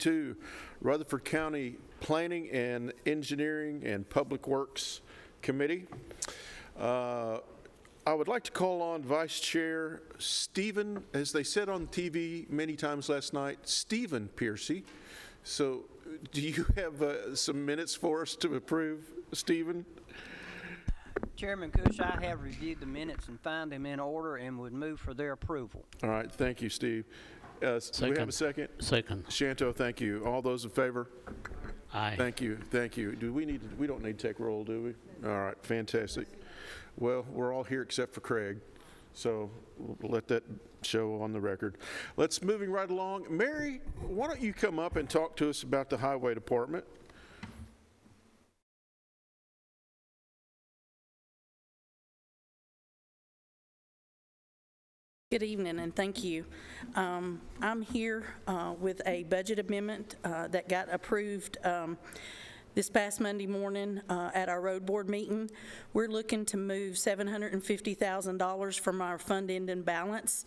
62, Rutherford County Planning and Engineering and Public Works Committee. I would like to call on Vice Chair Stephen, as they said on TV many times last night, Stephen Piercy. So do you have some minutes for us to approve, Stephen? Chairman Cush, I have reviewed the minutes and found them in order and would move for their approval. All right, thank you, Steve. Do we have a second? Second. Shanto, thank you. All those in favor? Aye. Thank you, thank you. We don't need to take roll, do we? All right, fantastic. Well, we're all here except for Craig, so we'll let that show on the record. Let's moving right along. Mary, why don't you come up and talk to us about the Highway Department? Good evening, and thank you. I'm here with a budget amendment that got approved this past Monday morning at our road board meeting. We're looking to move $750,000 from our fund ending balance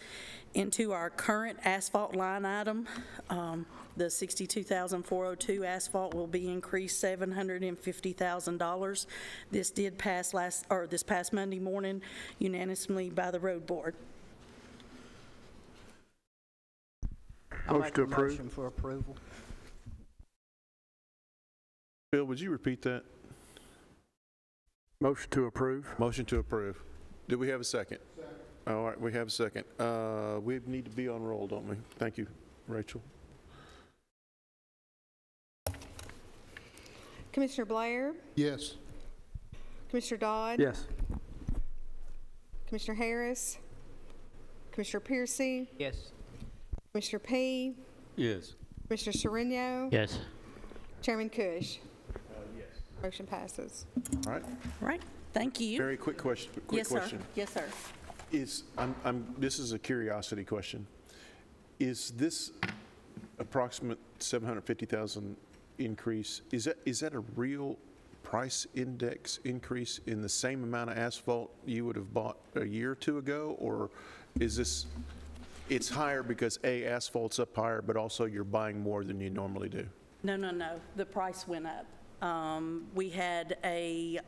into our current asphalt line item. The $62,402 asphalt will be increased $750,000. This did pass this past Monday morning unanimously by the road board. I'll make a motion for approval. Bill, would you repeat that? Motion to approve. Motion to approve. Do we have a second? Second. All right, we have a second. We need to be on roll, don't we? Thank you, Rachel. Commissioner Blair? Yes. Commissioner Dodd? Yes. Commissioner Harris? Commissioner Piercy? Yes. Commissioner P? Yes. Commissioner Sereno? Yes. Chairman Cush? Yes. Motion passes. All right. All right, thank you. Very quick question. Yes, sir. Yes, sir. This is a curiosity question. Is this approximate 750,000 increase, is that a real price index increase in the same amount of asphalt you would have bought a year or two ago, or is this, it's higher because A, asphalt's up higher, but also you're buying more than you normally do? No. The price went up. We had a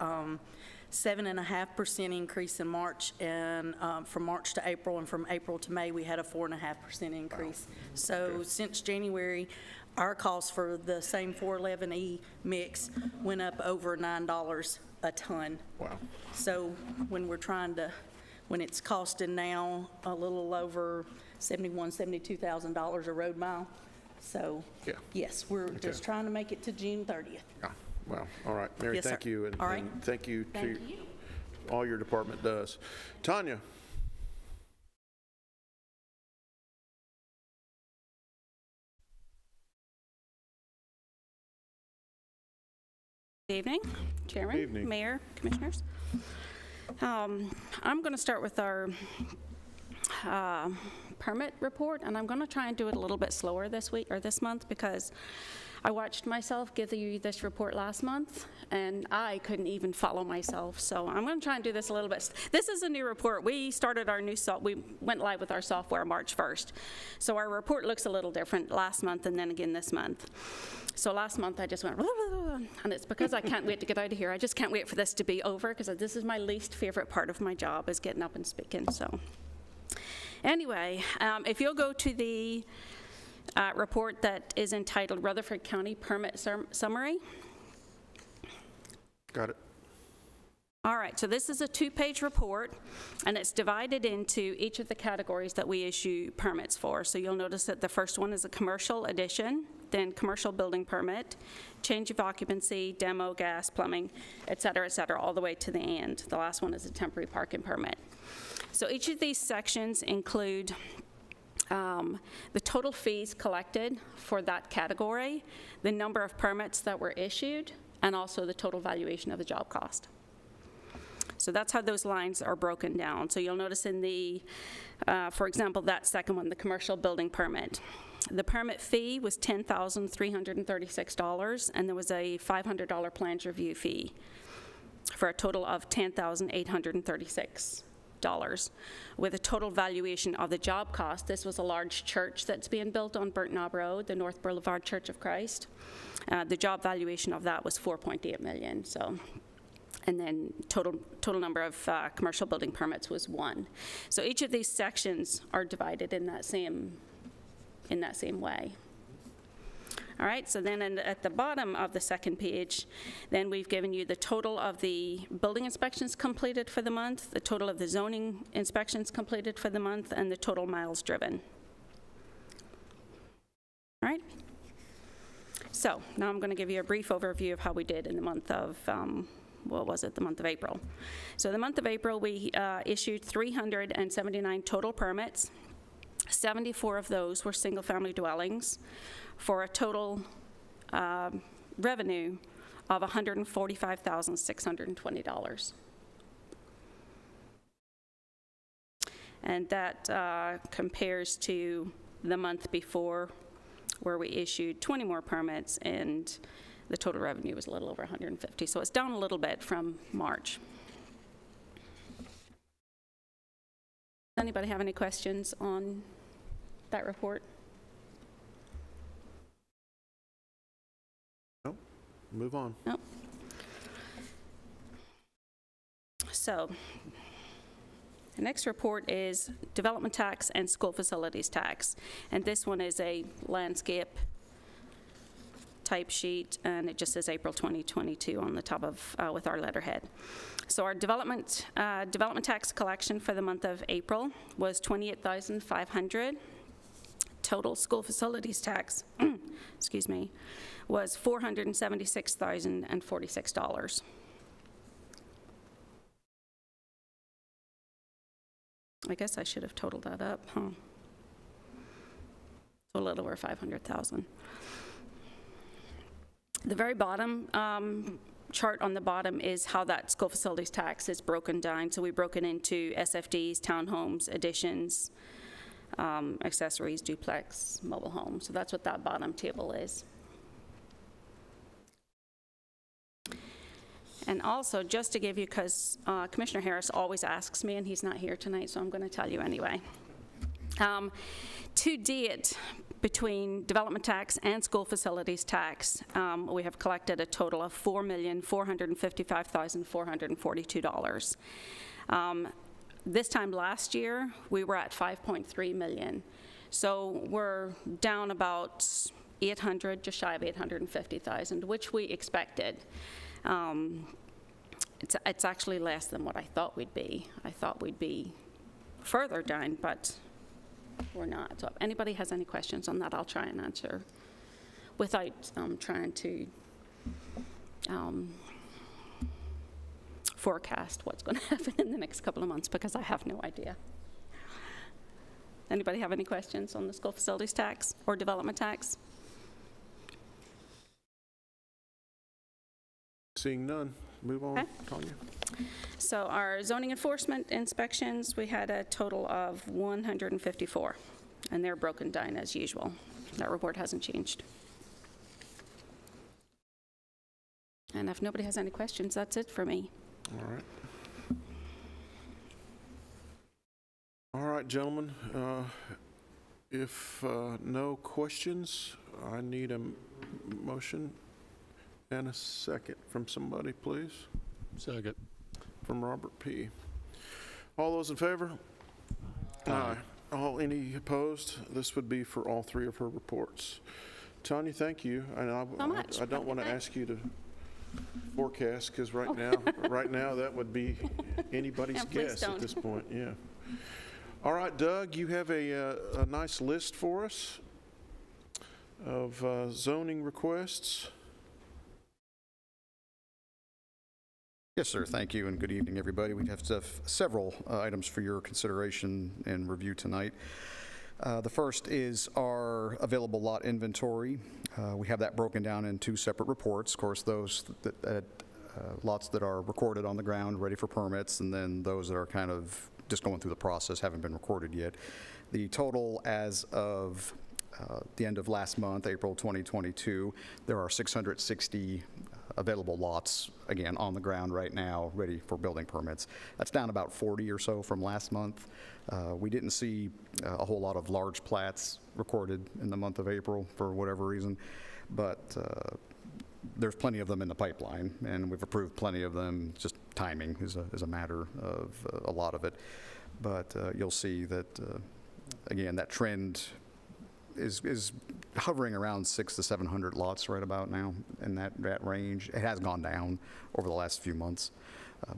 7.5% increase in March, and from March to April, and from April to May, we had a 4.5% increase. Wow. So okay. Since January, our cost for the same 411E mix went up over $9 a ton. Wow. So when it's costing now a little over $72,000 a road mile. So, yeah. Yes, we're just trying to make it to June 30th. Yeah. Well, all right. Mary, yes, thank you. And, all right. And thank you to all your department does. Tanya. Good evening, Chairman, Good evening. Mayor, Commissioners. I'm going to start with our permit report, and I'm going to try and do it a little bit slower this week or this month because I watched myself give you this report last month and I couldn't even follow myself, so I'm going to try and do this a little bit. This is a new report. We started our new we went live with our software March 1st, so our report looks a little different last month and then again this month. So last month I just went, and it's because I can't wait to get out of here. I just can't wait for this to be over because this is my least favorite part of my job, is getting up and speaking. So anyway, if you'll go to the report that is entitled Rutherford County Permit Summary. Got it. All right, so this is a 2-page report, and it's divided into each of the categories that we issue permits for. So you'll notice that the first one is a commercial addition, then commercial building permit, change of occupancy, demo, gas, plumbing, et cetera, all the way to the end. The last one is a temporary parking permit. So each of these sections include the total fees collected for that category, the number of permits that were issued, and also the total valuation of the job cost. So that's how those lines are broken down. So you'll notice in the, for example, that second one, the commercial building permit, the permit fee was $10,336, and there was a $500 plans review fee for a total of $10,836. $1,055, with a total valuation of the job cost. This was a large church that's being built on Burnt Knob Road, the North Boulevard Church of Christ. The job valuation of that was $4.8 million. So, and then total number of commercial building permits was 1. So each of these sections are divided in that same way. All right, so then at the bottom of the second page, then we've given you the total of the building inspections completed for the month, the total of the zoning inspections completed for the month, and the total miles driven. All right. So now I'm going to give you a brief overview of how we did in the month of, the month of April. So the month of April, we issued 379 total permits. 74 of those were single-family dwellings, for a total revenue of $145,620. And that compares to the month before, where we issued 20 more permits, and the total revenue was a little over 150. So it's down a little bit from March. Does anybody have any questions on that report? Move on. Nope. So the next report is development tax and school facilities tax. And this one is a landscape type sheet, and it just says April 2022 on the top of, with our letterhead. So our development tax collection for the month of April was $28,500. Total school facilities tax, excuse me, was $476,046. I guess I should have totaled that up, huh? So a little over 500,000. The very bottom chart on the bottom is how that school facilities tax is broken down. So we broke it into SFDs, townhomes, additions, accessories, duplex, mobile homes. So that's what that bottom table is. And also, just to give you, because Commissioner Harris always asks me, and he's not here tonight, so I'm going to tell you anyway. To date, between development tax and school facilities tax, we have collected a total of $4,455,442. This time last year, we were at $5.3 million. So we're down about 800, just shy of 850,000, which we expected. It's actually less than what I thought we'd be. I thought we'd be further down, but we're not. So if anybody has any questions on that, I'll try and answer without trying to forecast what's going to happen in the next couple of months, because I have no idea. Anybody have any questions on the school facilities tax or development tax? Seeing none, move on, Okay. Tanya. So our zoning enforcement inspections, we had a total of 154, and they're broken down as usual. That report hasn't changed. And if nobody has any questions, that's it for me. All right. All right, gentlemen. If no questions, I need a motion and a second from somebody, please. Second. From Robert P. All those in favor? Aye. Any opposed? This would be for all three of her reports. Tanya, thank you. And So much. I don't want to ask you to forecast, because right now that would be anybody's Yeah, please guess at don't. this point. Yeah. All right, Doug, you have a nice list for us of zoning requests. Yes, sir. Thank you, and good evening, everybody. We have several items for your consideration and review tonight. The first is our available lot inventory. We have that broken down in two separate reports. Of course, those lots that are recorded on the ground, ready for permits, and then those that are kind of just going through the process, haven't been recorded yet. The total as of the end of last month, April 2022, there are 660 available lots, again, on the ground right now, ready for building permits. That's down about 40 or so from last month. We didn't see a whole lot of large plats recorded in the month of April for whatever reason, but there's plenty of them in the pipeline, and we've approved plenty of them. Just timing is a matter of a lot of it. But you'll see that, again, that trend is hovering around 600 to 700 lots right about now in that range. It has gone down over the last few months,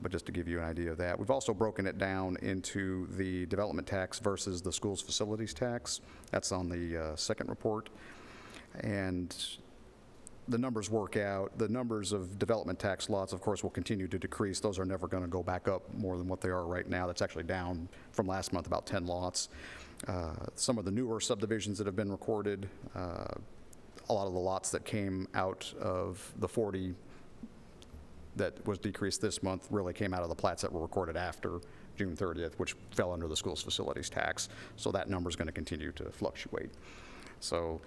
but just to give you an idea of that. We've also broken it down into the development tax versus the schools facilities tax. That's on the second report. And the numbers work out. The numbers of development tax lots, of course, will continue to decrease. Those are never going to go back up more than what they are right now. That's actually down from last month about 10 lots. Some of the newer subdivisions that have been recorded, a lot of the lots that came out of the 40 that was decreased this month really came out of the plats that were recorded after June 30th, which fell under the schools facilities tax. So that number is going to continue to fluctuate. So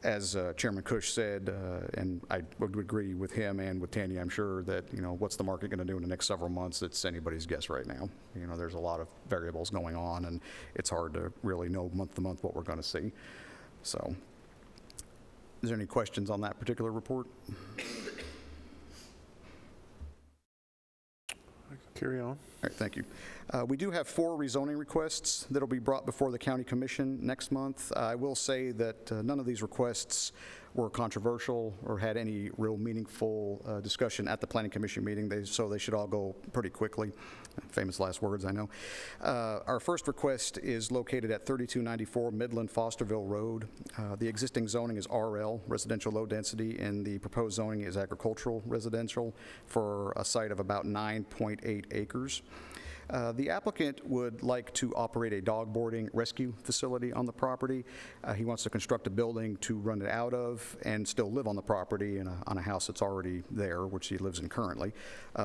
as Chairman Cush said, and I would agree with him and with Tanya, I'm sure that, you know, what's the market going to do in the next several months? It's anybody's guess right now. You know, there's a lot of variables going on, and it's hard to really know month to month what we're going to see. So, is there any questions on that particular report? Carry on. All right, thank you. We do have 4 rezoning requests that will be brought before the County Commission next month. I will say that none of these requests were controversial or had any real meaningful discussion at the Planning Commission meeting, so they should all go pretty quickly. Famous last words, I know. Our first request is located at 3294 Midland Fosterville Road. The existing zoning is RL, residential low density, and the proposed zoning is agricultural residential for a site of about 9.8 acres. The applicant would like to operate a dog boarding rescue facility on the property. He wants to construct a building to run it out of and still live on the property on a house that's already there, which he lives in currently.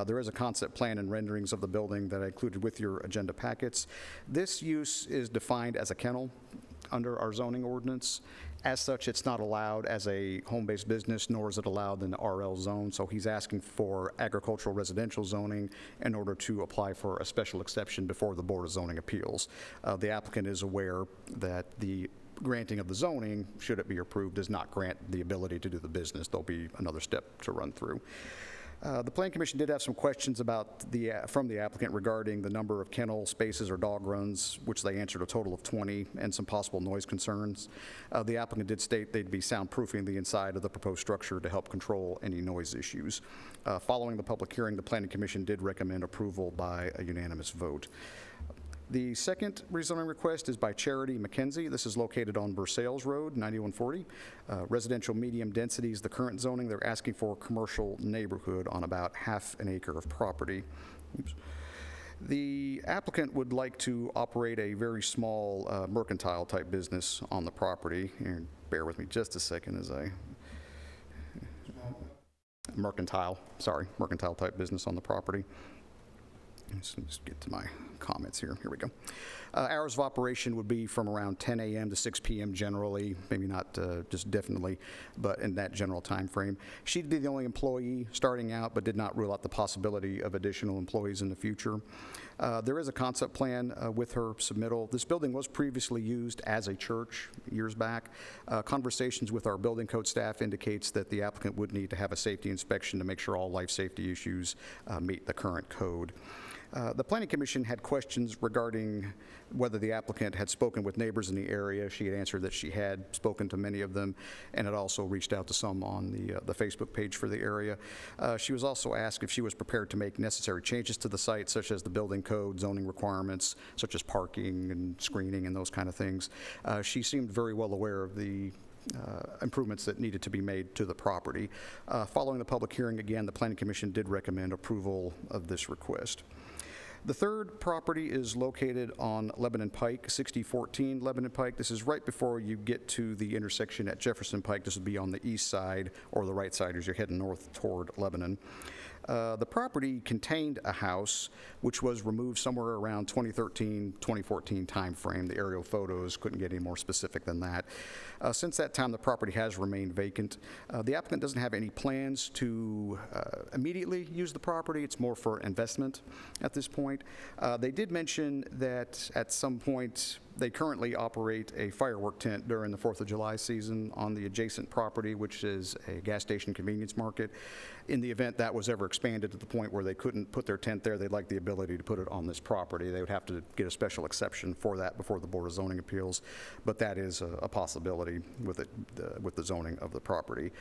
There is a concept plan and renderings of the building that I included with your agenda packets. This use is defined as a kennel under our zoning ordinance. As such, it's not allowed as a home-based business, nor is it allowed in the RL zone, so he's asking for agricultural residential zoning in order to apply for a special exception before the Board of Zoning Appeals. The applicant is aware that the granting of the zoning, should it be approved, does not grant the ability to do the business. There'll be another step to run through. The Planning Commission did have some questions from the applicant regarding the number of kennel spaces or dog runs, which they answered a total of 20, and some possible noise concerns. The applicant did state they'd be soundproofing the inside of the proposed structure to help control any noise issues. Following the public hearing, the Planning Commission did recommend approval by a unanimous vote. The second rezoning request is by Charity McKenzie. This is located on Versailles Road, 9140. Residential medium density is the current zoning. They're asking for a commercial neighborhood on about ½ an acre of property. Oops. The applicant would like to operate a very small mercantile type business on the property. Here, bear with me just a second as I... mercantile type business on the property. Let's get to my comments here. Here we go. Hours of operation would be from around 10 a.m. to 6 p.m. generally, maybe not just definitely, but in that general time frame. She'd be the only employee starting out, but did not rule out the possibility of additional employees in the future. There is a concept plan with her submittal. This building was previously used as a church years back. Conversations with our building code staff indicates that the applicant would need to have a safety inspection to make sure all life safety issues meet the current code. The Planning Commission had questions regarding whether the applicant had spoken with neighbors in the area. She had answered that she had spoken to many of them and had also reached out to some on the Facebook page for the area. She was also asked if she was prepared to make necessary changes to the site, such as the building code, zoning requirements, such as parking and screening and those kind of things. She seemed very well aware of the improvements that needed to be made to the property. Following the public hearing, again, the Planning Commission did recommend approval of this request. The third property is located on Lebanon Pike, 6014 Lebanon Pike. This is right before you get to the intersection at Jefferson Pike. This would be on the east side or the right side as you're heading north toward Lebanon. The property contained a house which was removed somewhere around 2013, 2014 timeframe. The aerial photos couldn't get any more specific than that. Since that time, the property has remained vacant. The applicant doesn't have any plans to immediately use the property. It's more for investment at this point. They did mention that at some point they currently operate a firework tent during the 4th of July season on the adjacent property, which is a gas station convenience market. In the event that was ever expanded to the point where they couldn't put their tent there, they'd like the ability to put it on this property. They would have to get a special exception for that before the Board of Zoning Appeals, but that is a possibility with the zoning of the property.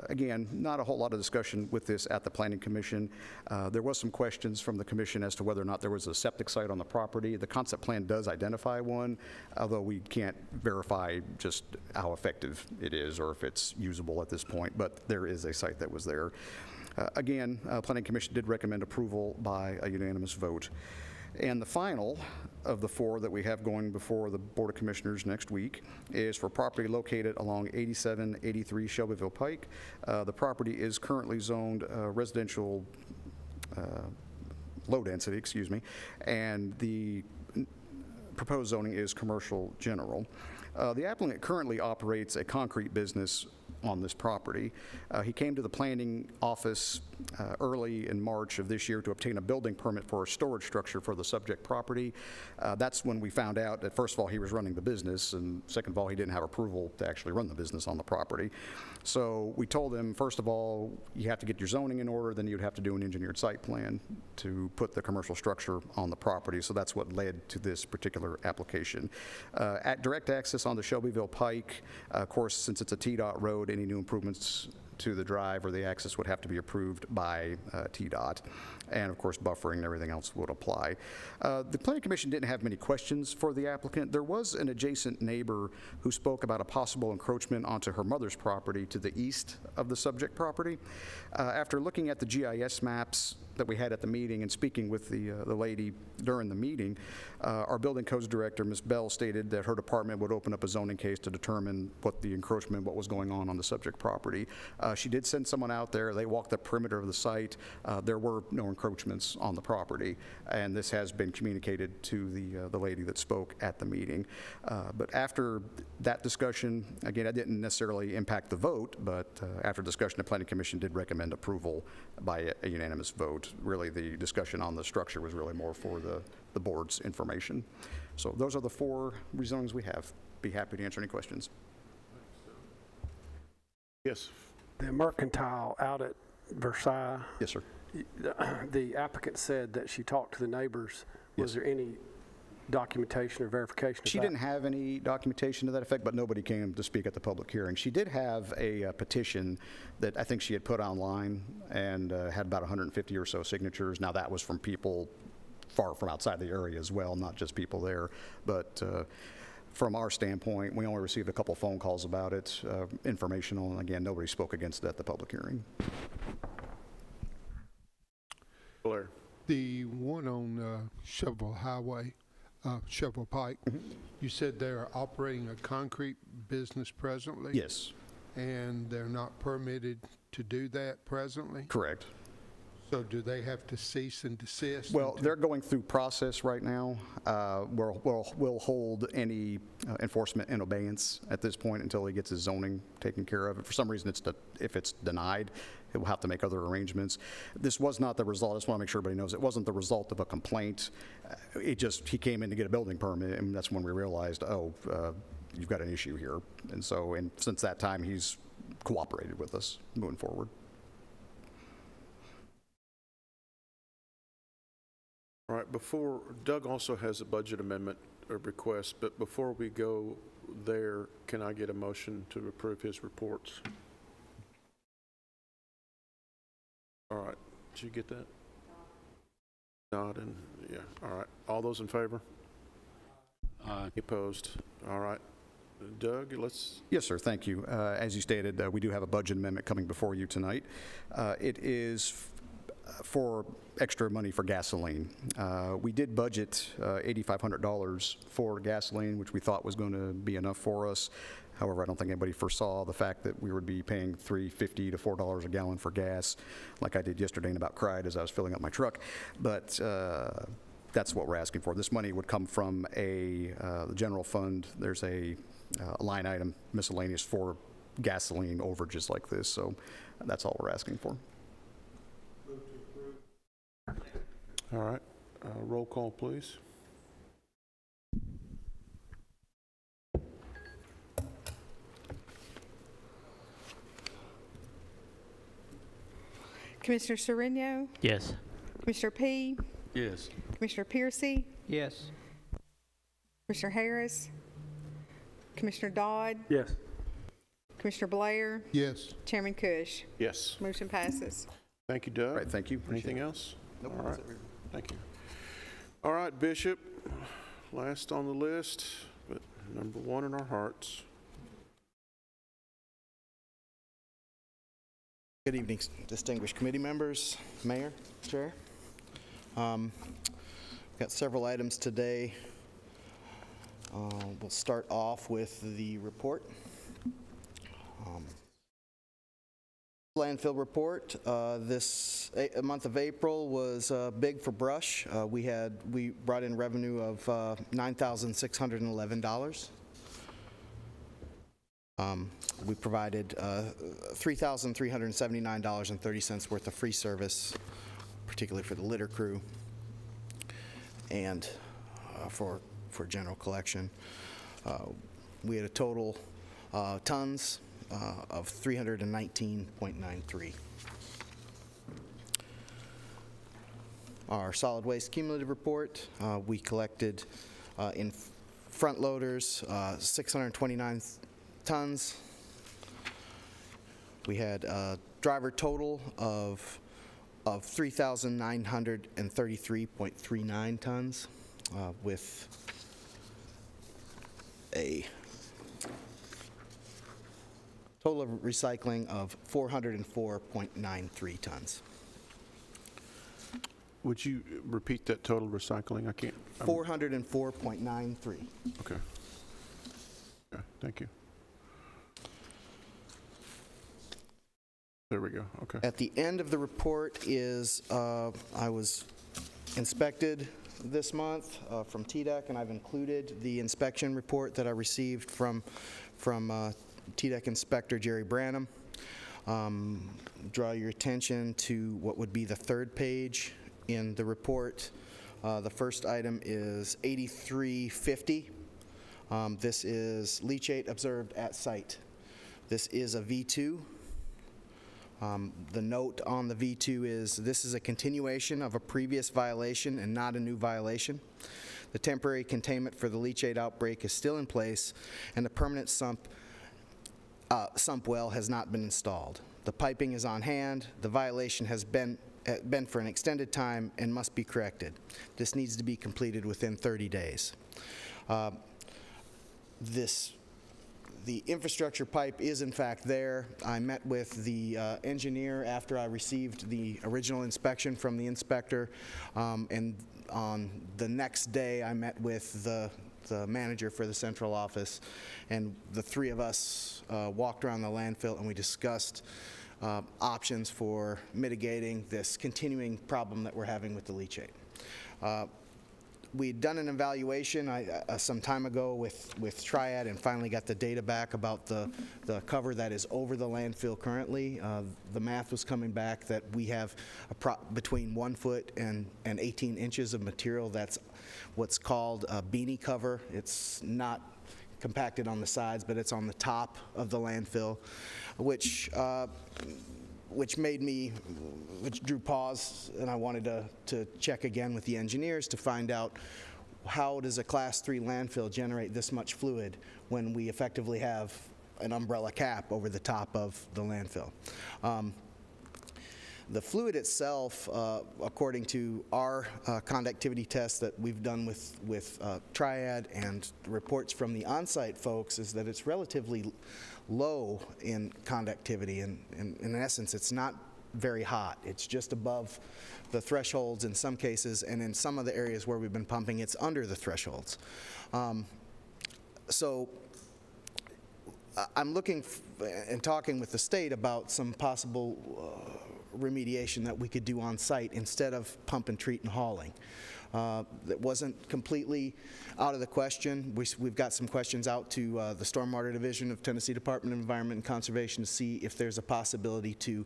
Again, not a whole lot of discussion with this at the Planning Commission. There was some questions from the Commission as to whether or not there was a septic site on the property. The concept plan does identify one, although we can't verify just how effective it is or if it's usable at this point, but there is a site that was there. Again, Planning Commission did recommend approval by a unanimous vote. And the final of the 4 that we have going before the Board of Commissioners next week is for property located along 8783 Shelbyville Pike. The property is currently zoned residential low density, excuse me, and the proposed zoning is commercial general. The applicant currently operates a concrete business on this property. He came to the planning office early in March of this year to obtain a building permit for a storage structure for the subject property. That's when we found out that, first of all, he was running the business, and second of all, he didn't have approval to actually run the business on the property. So we told him, first of all, you have to get your zoning in order, then you'd have to do an engineered site plan to put the commercial structure on the property. So that's what led to this particular application. At direct access on the Shelbyville Pike, of course, since it's a TDOT road, any new improvements to the drive or the access would have to be approved by TDOT. And of course, buffering and everything else would apply. The Planning Commission didn't have many questions for the applicant. There was an adjacent neighbor who spoke about a possible encroachment onto her mother's property to the east of the subject property. After looking at the GIS maps that we had at the meeting and speaking with the lady during the meeting, our building codes director, Ms. Bell, stated that her department would open up a zoning case to determine what the encroachment, what was going on the subject property. She did send someone out there. They walked the perimeter of the site. There were no encroachments on the property, and this has been communicated to the lady that spoke at the meeting. But after that discussion, again, I didn't necessarily impact the vote, but after discussion, the Planning Commission did recommend approval by a unanimous vote. Really, the discussion on the structure was really more for the board's information. So those are the 4 rezonings we have. Be happy to answer any questions. Yes. The Mercantile out at Versailles, Yes, sir. the applicant said that she talked to the neighbors. Was there any documentation or verification of She that? didn't have any documentation to that effect, but nobody came to speak at the public hearing. She did have a petition that I think she had put online and had about 150 or so signatures. Now, that was from people far from outside the area as well, not just people there. But from our standpoint, we only received a couple phone calls about it, informational, and again, nobody spoke against it at the public hearing. Blair. The one on Shelbyville Highway, Shelbyville Pike, you said they're operating a concrete business presently? Yes. And they're not permitted to do that presently? Correct. So do they have to cease and desist? Well, they're going through process right now. We'll hold any enforcement in abeyance at this point until he gets his zoning taken care of. If for some reason if it's denied, he'll have to make other arrangements. This was not the result. I just want to make sure everybody knows it wasn't the result of a complaint. He came in to get a building permit, and that's when we realized, oh, you've got an issue here. And since that time, he's cooperated with us moving forward. All right, Doug also has a budget amendment request, but before we go there, can I get a motion to approve his reports? All right, did you get that? Nodding, yeah, all right. All those in favor? Opposed? All right. Doug, let's... Yes, sir, thank you. As you stated, we do have a budget amendment coming before you tonight. It is for extra money for gasoline. We did budget $8,500 for gasoline, which we thought was going to be enough for us. However, I don't think anybody foresaw the fact that we would be paying $3.50 to $4 a gallon for gas, like I did yesterday and about cried as I was filling up my truck. But that's what we're asking for. This money would come from the general fund. There's a line item, miscellaneous, for gasoline overages like this. So that's all we're asking for. All right, roll call, please. Commissioner Sereno, Yes. Commissioner P, Yes. Commissioner Piercy, Yes. Commissioner Harris, Commissioner Dodd, Yes. Commissioner Blair, Yes. Chairman Kush. Yes. Motion passes. Thank you, Doug. All right, thank you. Appreciate Anything it. else? Nope, All that's right, it. thank you. All right, Bishop, last on the list, but number one in our hearts. Good evening, distinguished committee members, Mayor, Chair. Got several items today. We'll start off with the report. Landfill report. This month of April was big for brush. We brought in revenue of $9,611. We provided $3,379.30 worth of free service, particularly for the litter crew and for general collection. We had a total tons of 319.93. Our solid waste cumulative report, we collected in front loaders 629 tons. We had a driver total of 3,933.39 tons with a total of recycling of 404.93 tons. Would you repeat that total recycling? I can't. 404.93. Okay. Okay, thank you. There we go, okay. At the end of the report is, I was inspected this month from TDEC, and I've included the inspection report that I received from TDEC Inspector Jerry Branham. Draw your attention to what would be the third page in the report. The first item is 8350. This is leachate observed at site. This is a V2. The note on the V2 is this is a continuation of a previous violation and not a new violation. The temporary containment for the leachate outbreak is still in place, and the permanent sump well has not been installed. The piping is on hand. The violation has been for an extended time and must be corrected. This needs to be completed within 30 days. The infrastructure pipe is in fact there. I met with the engineer after I received the original inspection from the inspector, and on the next day I met with the manager for the central office, and the three of us walked around the landfill and we discussed options for mitigating this continuing problem that we're having with the leachate. We'd done an evaluation some time ago with Triad and finally got the data back about the cover that is over the landfill currently. The math was coming back that we have between 1 foot and 18 inches of material that's what's called a beanie cover. It's not compacted on the sides, but it's on the top of the landfill, which drew pause, and I wanted to check again with the engineers to find out how does a Class 3 landfill generate this much fluid when we effectively have an umbrella cap over the top of the landfill. The fluid itself, according to our conductivity tests that we've done with Triad and reports from the on-site folks, is that it's relatively low in conductivity, and in essence it's not very hot. It's just above the thresholds in some cases, and in some of the areas where we've been pumping it's under the thresholds. So I'm looking and talking with the state about some possible remediation that we could do on site instead of pump and treat and hauling. That wasn't completely out of the question. We've got some questions out to the Stormwater Division of Tennessee Department of Environment and Conservation to see if there's a possibility to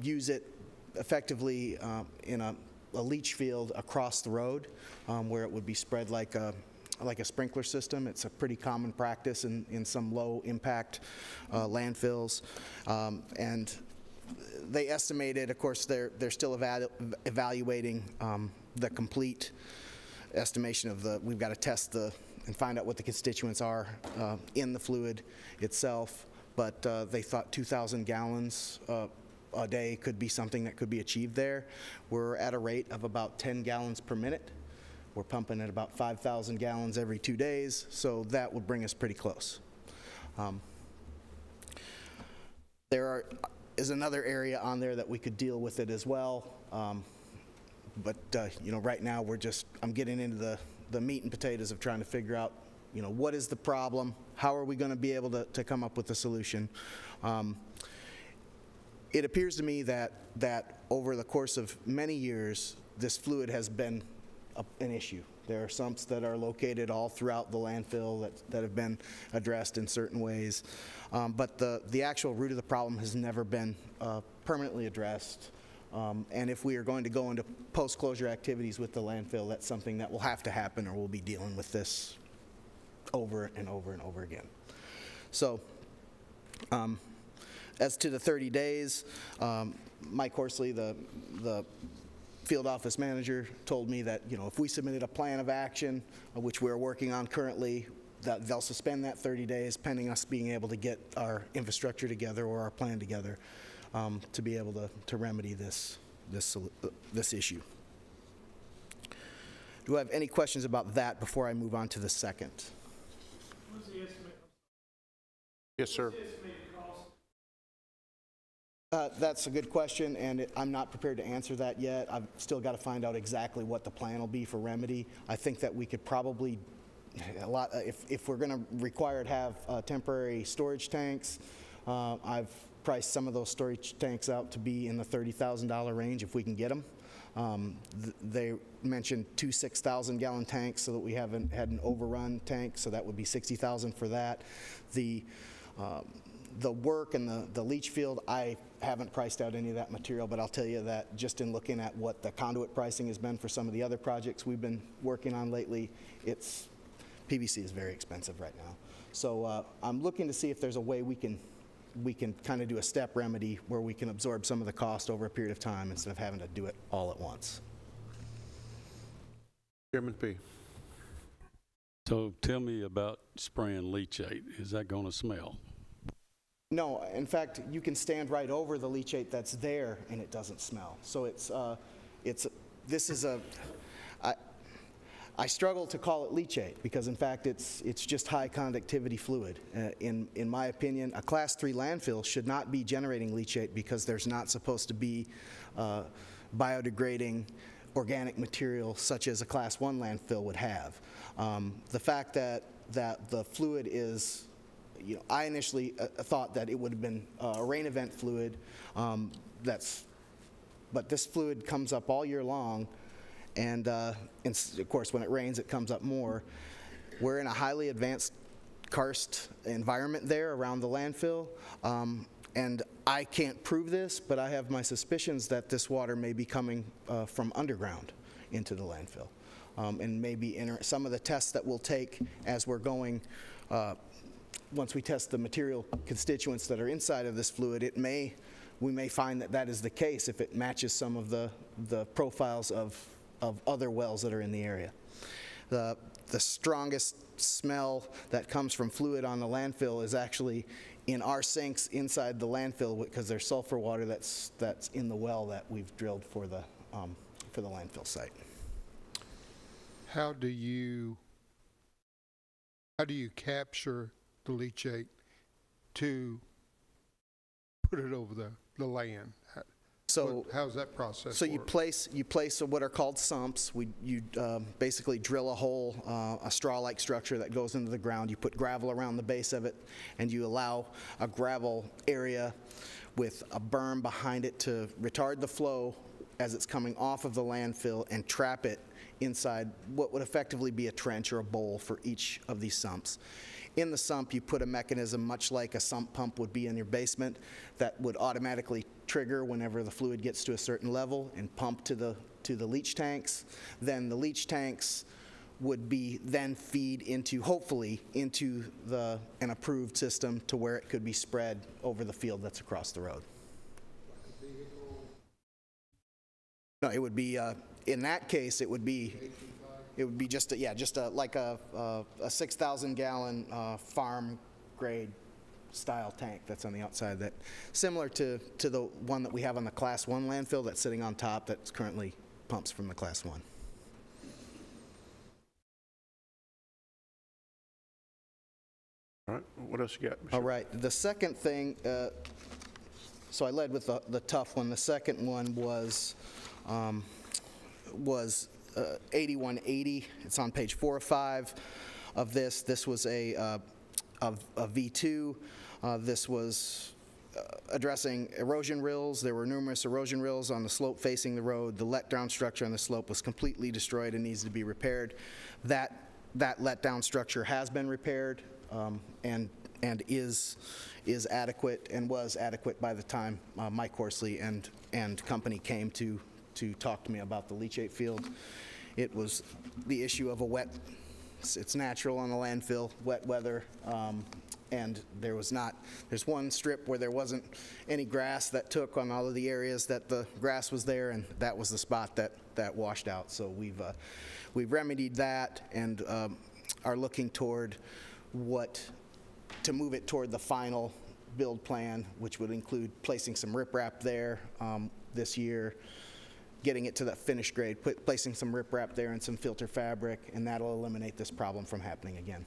use it effectively in a leach field across the road where it would be spread like a sprinkler system. It's a pretty common practice in some low impact landfills. And they estimated, of course, they're still evaluating the complete estimation of we've got to test and find out what the constituents are in the fluid itself, but they thought 2,000 gallons a day could be something that could be achieved there. We're at a rate of about 10 gallons per minute. We're pumping at about 5,000 gallons every 2 days, so that would bring us pretty close. There is another area on there that we could deal with it as well, but you know, right now I'm getting into the meat and potatoes of trying to figure out, you know, what is the problem, how are we going to be able to come up with a solution. It appears to me that over the course of many years, this fluid has been an issue. There are sumps that are located all throughout the landfill that have been addressed in certain ways, but the actual root of the problem has never been permanently addressed. And if we are going to go into post-closure activities with the landfill, that's something that will have to happen, or we'll be dealing with this over and over and over again. So, as to the 30 days, Mike Horsley, the field office manager, told me that, you know, if we submitted a plan of action, which we're working on currently, that they'll suspend that 30 days pending us being able to get our infrastructure together or our plan together to be able to remedy this issue. Do I have any questions about that before I move on to the second? What's the estimate? Yes, sir. What's the estimated cost? That's a good question, and I'm not prepared to answer that yet. I've still got to find out exactly what the plan will be for remedy. I think that we could probably, if we're going to require to have temporary storage tanks, I've priced some of those storage tanks out to be in the $30,000 range if we can get them. They mentioned 2 6,000-gallon tanks so that we haven't had an overrun tank, so that would be $60,000 for that. The work and the leach field, I haven't priced out any of that material, but I'll tell you that just in looking at what the conduit pricing has been for some of the other projects we've been working on lately, PVC is very expensive right now. So I'm looking to see if there's a way we can kind of do a step remedy where we can absorb some of the cost over a period of time instead of having to do it all at once. Chairman P. So tell me about spraying leachate. Is that going to smell? No, in fact, you can stand right over the leachate that's there and it doesn't smell. So I struggle to call it leachate because in fact it's just high conductivity fluid. In my opinion, a class 3 landfill should not be generating leachate because there's not supposed to be biodegrading organic material such as a class 1 landfill would have. The fact that the fluid is, you know, I initially thought that it would have been a rain event fluid. But this fluid comes up all year long, and of course, when it rains, it comes up more. We're in a highly advanced karst environment there around the landfill, and I can't prove this, but I have my suspicions that this water may be coming from underground into the landfill, and maybe some of the tests that we'll take as we're going. Once we test the material constituents that are inside of this fluid, we may find that is the case if it matches some of the profiles of other wells that are in the area. The strongest smell that comes from fluid on the landfill is actually in our sinks inside the landfill because there's sulfur water that's in the well that we've drilled for the landfill site. How do you capture the leachate to put it over the land? So How's that process So you work? place what are called sumps. You basically drill a hole, a straw-like structure that goes into the ground. You put gravel around the base of it, and you allow a gravel area with a berm behind it to retard the flow as it's coming off of the landfill and trap it inside what would effectively be a trench or a bowl for each of these sumps. In the sump, you put a mechanism much like a sump pump would be in your basement that would automatically trigger whenever the fluid gets to a certain level and pump to the leach tanks. Then the leach tanks would be then feed into, hopefully, into an approved system to where it could be spread over the field that's across the road. No, it would be, in that case, it would be just like a 6,000 gallon farm grade style tank that's on the outside, that similar to the one that we have on the Class 1 landfill that's sitting on top that currently pumps from the Class 1. All right, what else you got? Mr. All right, the second thing, so I led with the tough one. The second one was 8180. It's on page 4 of 5 of this. This was a V2. This was addressing erosion rills. There were numerous erosion rills on the slope facing the road. The letdown structure on the slope was completely destroyed and needs to be repaired. That letdown structure has been repaired and is adequate and was adequate by the time Mike Horsley and company came to talk to me about the leachate field. It was the issue of it's natural on the landfill, wet weather, and there's one strip where there wasn't any grass that took on all of the areas that the grass was there, and that was the spot that washed out. So we've remedied that and are looking toward to move it toward the final build plan, which would include placing some riprap there this year, getting it to that finished grade, placing some riprap there and some filter fabric, and that'll eliminate this problem from happening again.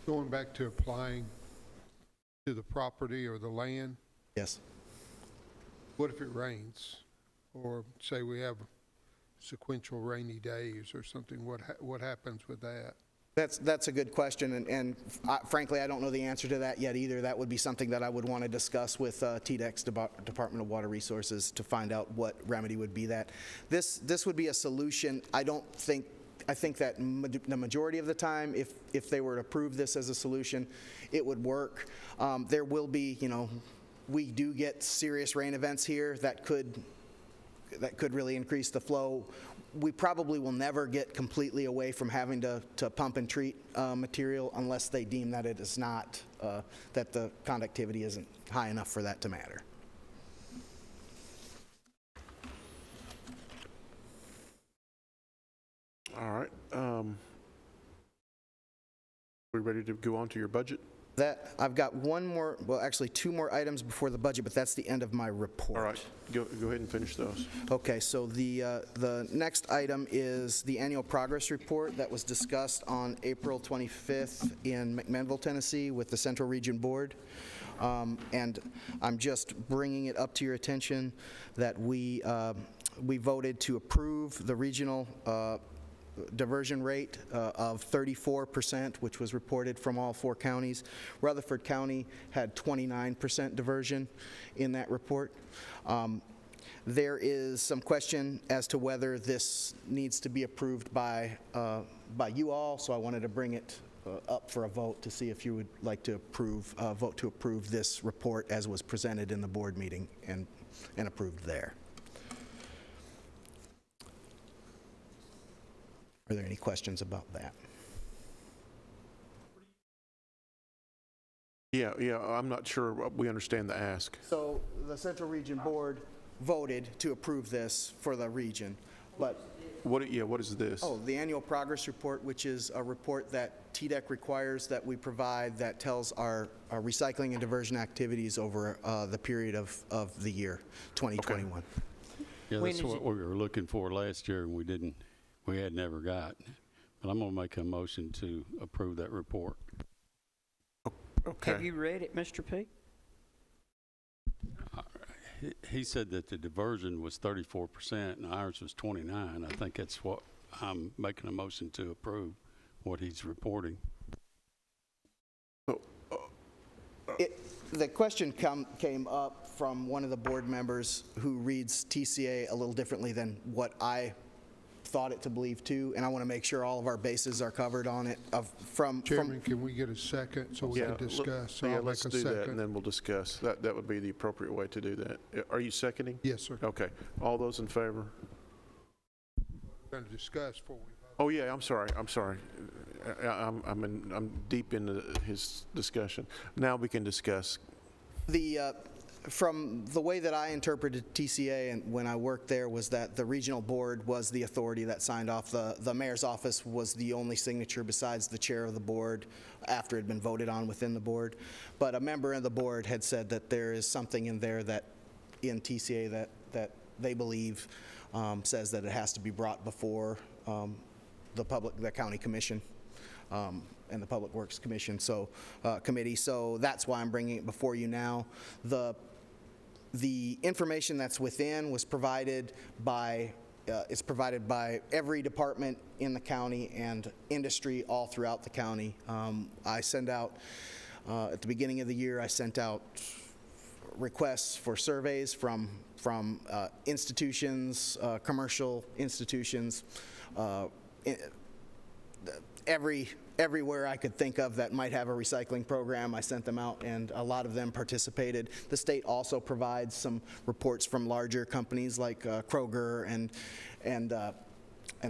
Going back to applying to the property or the land, Yes. what if it rains? Or say we have sequential rainy days or something, what happens with that? That's a good question, and frankly, I don't know the answer to that yet either. That would be something that I would want to discuss with TDEC's Department of Water Resources to find out what remedy would be that. This would be a solution. I think that the majority of the time, if they were to approve this as a solution, it would work. There will be, we do get serious rain events here that could really increase the flow. We probably will never get completely away from having to pump and treat material unless they deem that it is not, that the conductivity isn't high enough for that to matter. All right. We ready to go on to your budget? I've got actually two more items before the budget, but that's the end of my report. All right, go ahead and finish those. Okay, so the next item is the annual progress report that was discussed on April 25th in McMinnville, Tennessee with the Central Region Board. And I'm just bringing it up to your attention that we voted to approve the regional diversion rate of 34%, which was reported from all 4 counties. Rutherford County had 29% diversion in that report. There is some question as to whether this needs to be approved by you all, so I wanted to bring it up for a vote to see if you would like to vote to approve this report as was presented in the board meeting and approved there. Are there any questions about that? Yeah, I'm not sure we understand the ask. So the Central Region Board voted to approve this for the region, but... What is this? Oh, the annual progress report, which is a report that TDEC requires that we provide that tells our recycling and diversion activities over the period of the year 2021. Okay. Yeah, that's what we were looking for last year, and we had never got. But I'm going to make a motion to approve that report. Okay. Have you read it, Mr. P? he said that the diversion was 34% and ours was 29. I think that's what I'm making a motion to approve, what he's reporting. The question came up from one of the board members who reads TCA a little differently than what I thought it to believe too, and I want to make sure all of our bases are covered on it. Chairman, can we get a second so we can discuss? So I'll let's make a do that, second. and then we'll discuss. That would be the appropriate way to do that. Are you seconding? Yes, sir. Okay. All those in favor? We're going to discuss before we vote. Oh, yeah, I'm sorry. I'm deep into his discussion. Now we can discuss. From the way that I interpreted TCA and when I worked there was that the regional board was the authority that signed off. The mayor's office was the only signature besides the chair of the board after it had been voted on within the board. But a member of the board had said that there is something in there that in TCA that they believe says that it has to be brought before the county commission and the Public Works Commission committee. So that's why I'm bringing it before you now. The information that's within was provided by it's provided by every department in the county and industry all throughout the county. I send out at the beginning of the year, I sent out requests for surveys from institutions, commercial institutions, everywhere I could think of that might have a recycling program. I sent them out, and a lot of them participated. The state also provides some reports from larger companies like Kroger and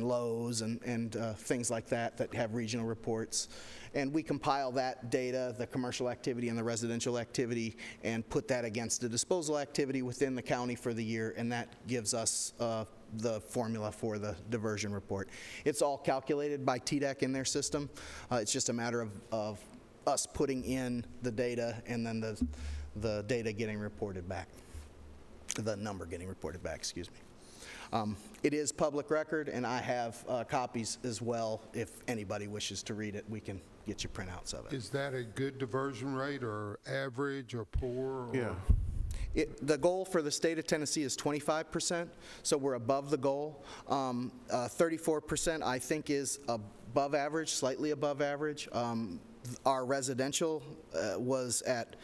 Lowe's and things like that have regional reports. And we compile that data, the commercial activity and the residential activity, and put that against the disposal activity within the county for the year, and that gives us the formula for the diversion report. It's all calculated by TDEC in their system. It's just a matter of us putting in the data and then the data getting reported back, the number getting reported back, excuse me. It is public record, and I have copies as well. If anybody wishes to read it, we can get you printouts of it. Is that a good diversion rate or average or poor? Or? Yeah. The goal for the state of Tennessee is 25%, so we're above the goal. 34% I think is above average, slightly above average. Our residential was at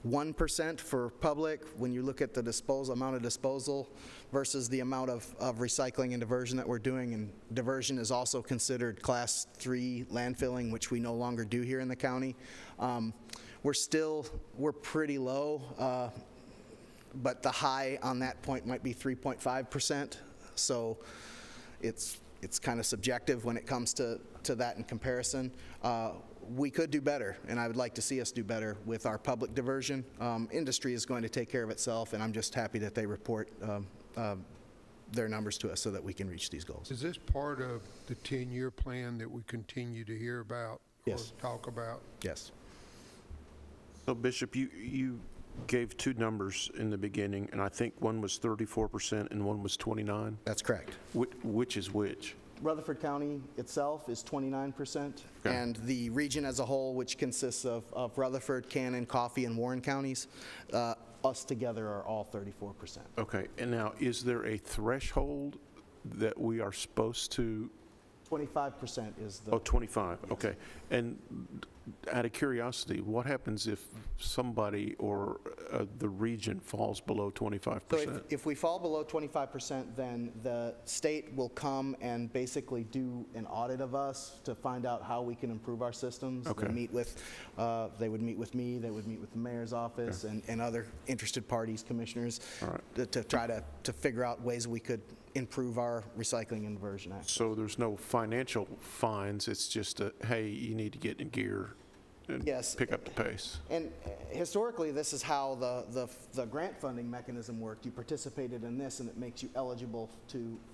1% for public. When you look at the amount of disposal versus the amount of recycling and diversion that we're doing, and diversion is also considered class 3 landfilling, which we no longer do here in the county. We're pretty low. But the high on that point might be 3.5%. So it's kind of subjective when it comes to that in comparison. We could do better, and I would like to see us do better with our public diversion. Industry is going to take care of itself, and I'm just happy that they report their numbers to us so that we can reach these goals. Is this part of the 10-year plan that we continue to hear about or talk about? Yes. So, Bishop, you gave two numbers in the beginning, and I think one was 34% and one was 29. That's correct. Which is which? Rutherford County itself is 29%, and the region as a whole, which consists of Rutherford, Cannon, Coffee, and Warren counties, us together are all 34%. Okay, and now is there a threshold that we are supposed to? 25% is the... Oh, 25, okay. And out of curiosity, what happens if somebody or the region falls below 25%? So if we fall below 25%, then the state will come and basically do an audit of us to find out how we can improve our systems. Okay. They would meet with me, they would meet with the mayor's office and other interested parties, commissioners, to try to figure out ways we could improve our recycling and diversion act. So there's no financial fines, it's just hey, you need to get in gear and pick up the pace. And historically, this is how the grant funding mechanism worked. You participated in this, and it makes you eligible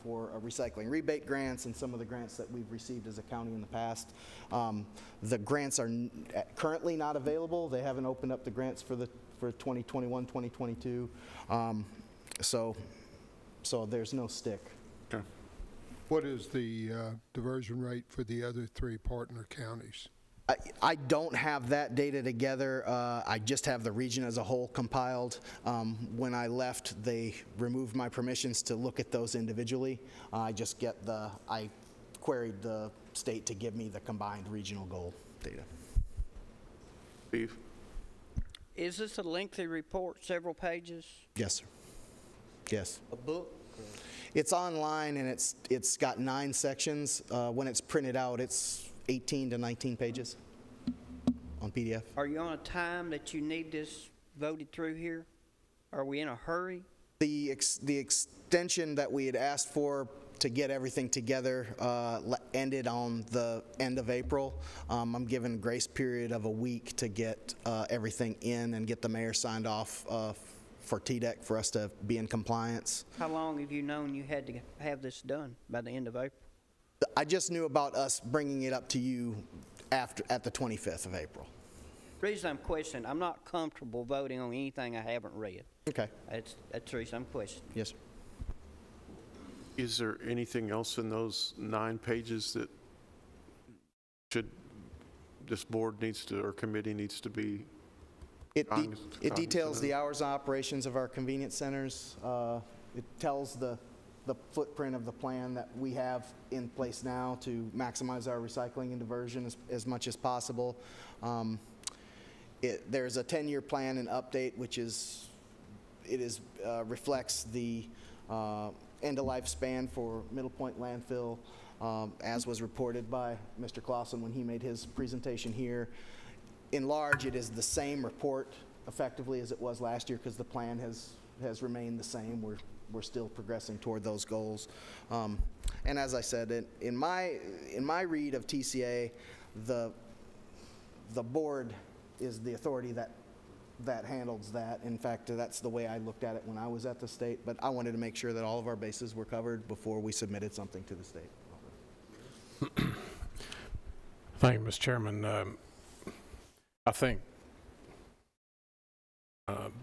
for recycling rebate grants and some of the grants that we've received as a county in the past. The grants are currently not available. They haven't opened up the grants for 2021, 2022. So there's no stick. What is the diversion rate for the other three partner counties? I don't have that data together. I just have the region as a whole compiled. When I left, they removed my permissions to look at those individually. I queried the state to give me the combined regional goal data. Steve? Is this a lengthy report, several pages? Yes, sir. Yes. A book? It's online, and it's got 9 sections. When it's printed out, it's 18 to 19 pages on PDF. Are you on a time that you need this voted through here? Are we in a hurry? The extension that we had asked for to get everything together ended on the end of April. I'm given a grace period of a week to get everything in and get the mayor signed off for TDEC for us to be in compliance. How long have you known you had to have this done by the end of April? I just knew about us bringing it up to you at the 25th of April. The reason I'm questioning, I'm not comfortable voting on anything I haven't read. Okay. That's the reason I'm questioning. Yes, sir. Is there anything else in those 9 pages that this board needs to, or committee needs to be? It details the hours of operations of our convenience centers. It tells the footprint of the plan that we have in place now to maximize our recycling and diversion as much as possible. There's a 10-year plan and update, which reflects the end-of-life span for Middle Point landfill, as was reported by Mr. Clausen when he made his presentation here. In large, it is the same report effectively as it was last year because the plan has remained the same. We're still progressing toward those goals. And as I said, in my read of TCA, the board is the authority that handles that. In fact, that's the way I looked at it when I was at the state, but I wanted to make sure that all of our bases were covered before we submitted something to the state. Thank you, Mr. Chairman. I think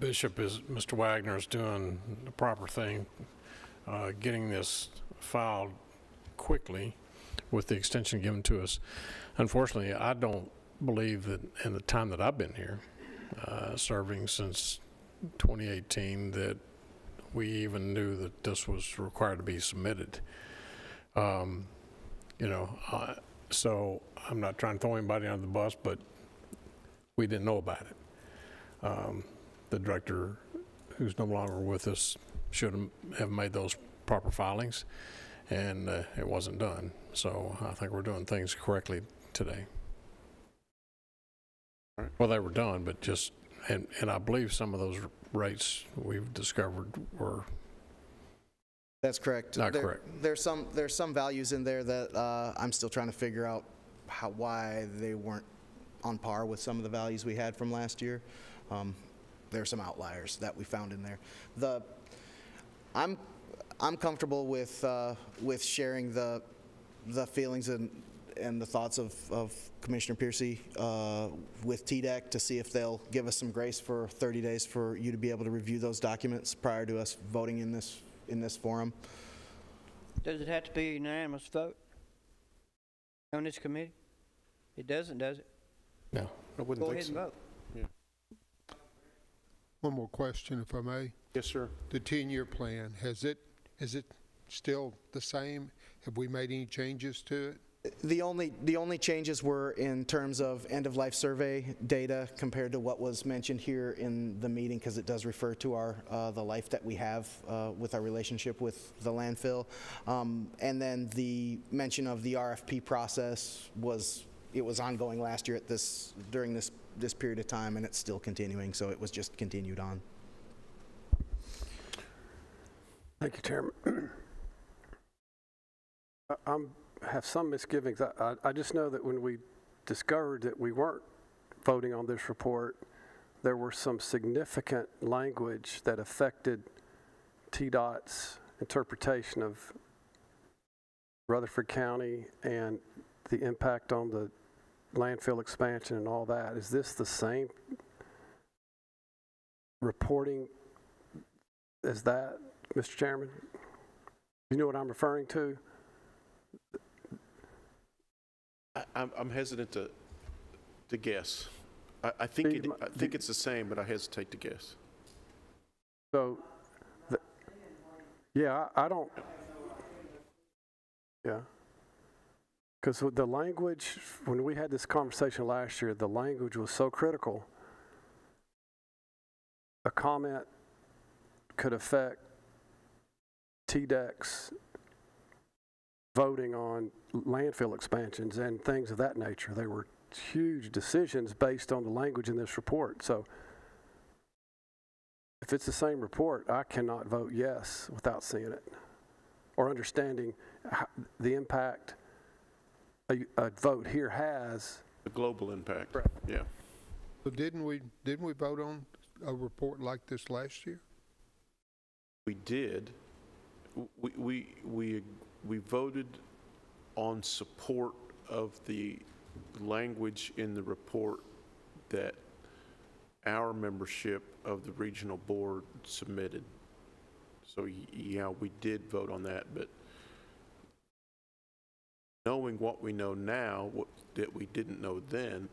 Mr. Wagner is doing the proper thing, getting this filed quickly with the extension given to us. Unfortunately, I don't believe that in the time that I've been here, serving since 2018, that we even knew that this was required to be submitted. So I'm not trying to throw anybody under the bus, but we didn't know about it. The director, who's no longer with us, should have made those proper filings, and it wasn't done. So I think we're doing things correctly today. Right. Well, they were done, but just, and I believe some of those rates we've discovered were That's correct. not correct. There's some values in there that I'm still trying to figure out why they weren't on par with some of the values we had from last year. There are some outliers that we found in there. I'm comfortable with sharing the feelings and the thoughts of Commissioner Piercy with TDEC to see if they'll give us some grace for 30 days for you to be able to review those documents prior to us voting in this forum. Does it have to be a unanimous vote on this committee? It doesn't, does it? No. I wouldn't Go think ahead and so. vote. Yeah. One more question, if I may. Yes, sir. The 10-year plan, is it still the same? Have we made any changes to it? The only changes were in terms of end-of-life survey data compared to what was mentioned here in the meeting, because it does refer to the life that we have with our relationship with the landfill. And then the mention of the RFP process was ongoing last year during this period of time, and it's still continuing, so it was just continued on. Thank you, Chairman. I have some misgivings. I just know that when we discovered that we weren't voting on this report, there were some significant language that affected TDOT's interpretation of Rutherford County and the impact on the landfill expansion and all that. Is this the same reporting as that, Mr. Chairman? You know what I'm referring to? I'm hesitant to to guess. I think it's the same, but I hesitate to guess. So, yeah, I don't, yeah. Because the language, when we had this conversation last year, the language was so critical. A comment could affect TDEC's voting on landfill expansions and things of that nature. They were huge decisions based on the language in this report. So if it's the same report, I cannot vote yes without seeing it or understanding the impact a vote here has. The global impact. Right. Yeah. So didn't we vote on a report like this last year? We did. We voted on support of the language in the report that our membership of the regional board submitted. So yeah, we did vote on that, but knowing what we know now, that we didn't know then,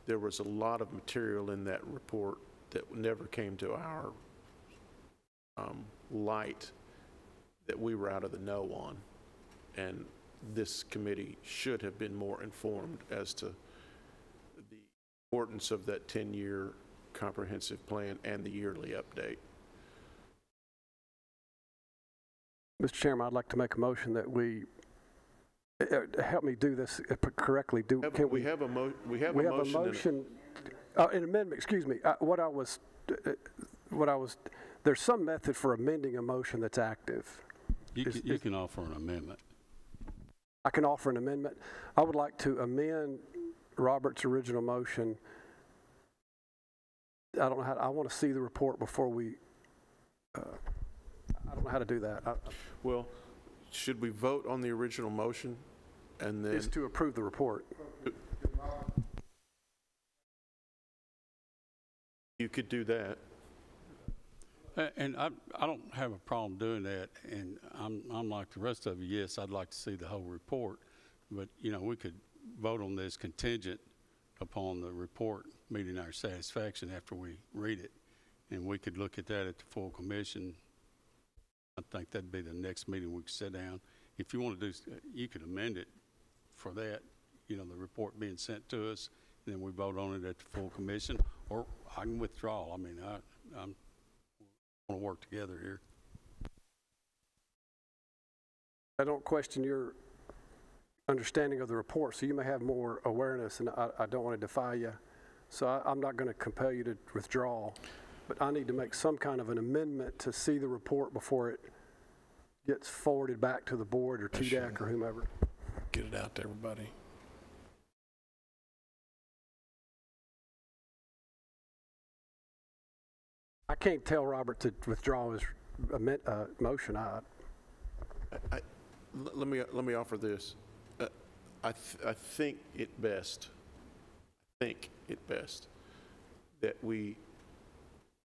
there was a lot of material in that report that never came to our light that we were out of the know on. And this committee should have been more informed as to the importance of that 10-year comprehensive plan and the yearly update. Mr. Chairman, I'd like to make a motion that we help me do this correctly. We have a motion. An amendment. Excuse me. There's some method for amending a motion that's active. You can offer an amendment. I can offer an amendment. I would like to amend Robert's original motion. I don't know how. I want to see the report before we. I don't know how to do that. Well, should we vote on the original motion and then? Is to approve the report. You could do that. And I don't have a problem doing that, and I'm like the rest of you, yes, I'd like to see the whole report, but, you know, we could vote on this contingent upon the report meeting our satisfaction after we read it, and we could look at that at the full commission. I think that'd be the next meeting we could sit down. If you want to do, you could amend it for that, you know, the report being sent to us, and then we vote on it at the full commission, or I can withdraw. I mean, I'm want to work together here. I don't question your understanding of the report, so you may have more awareness, and I don't want to defy you. So I'm not going to compel you to withdraw, but I need to make some kind of an amendment to see the report before it gets forwarded back to the board or TDEC or whomever. Get it out to everybody. I can't tell Robert to withdraw his motion. Let me offer this. I think it best that we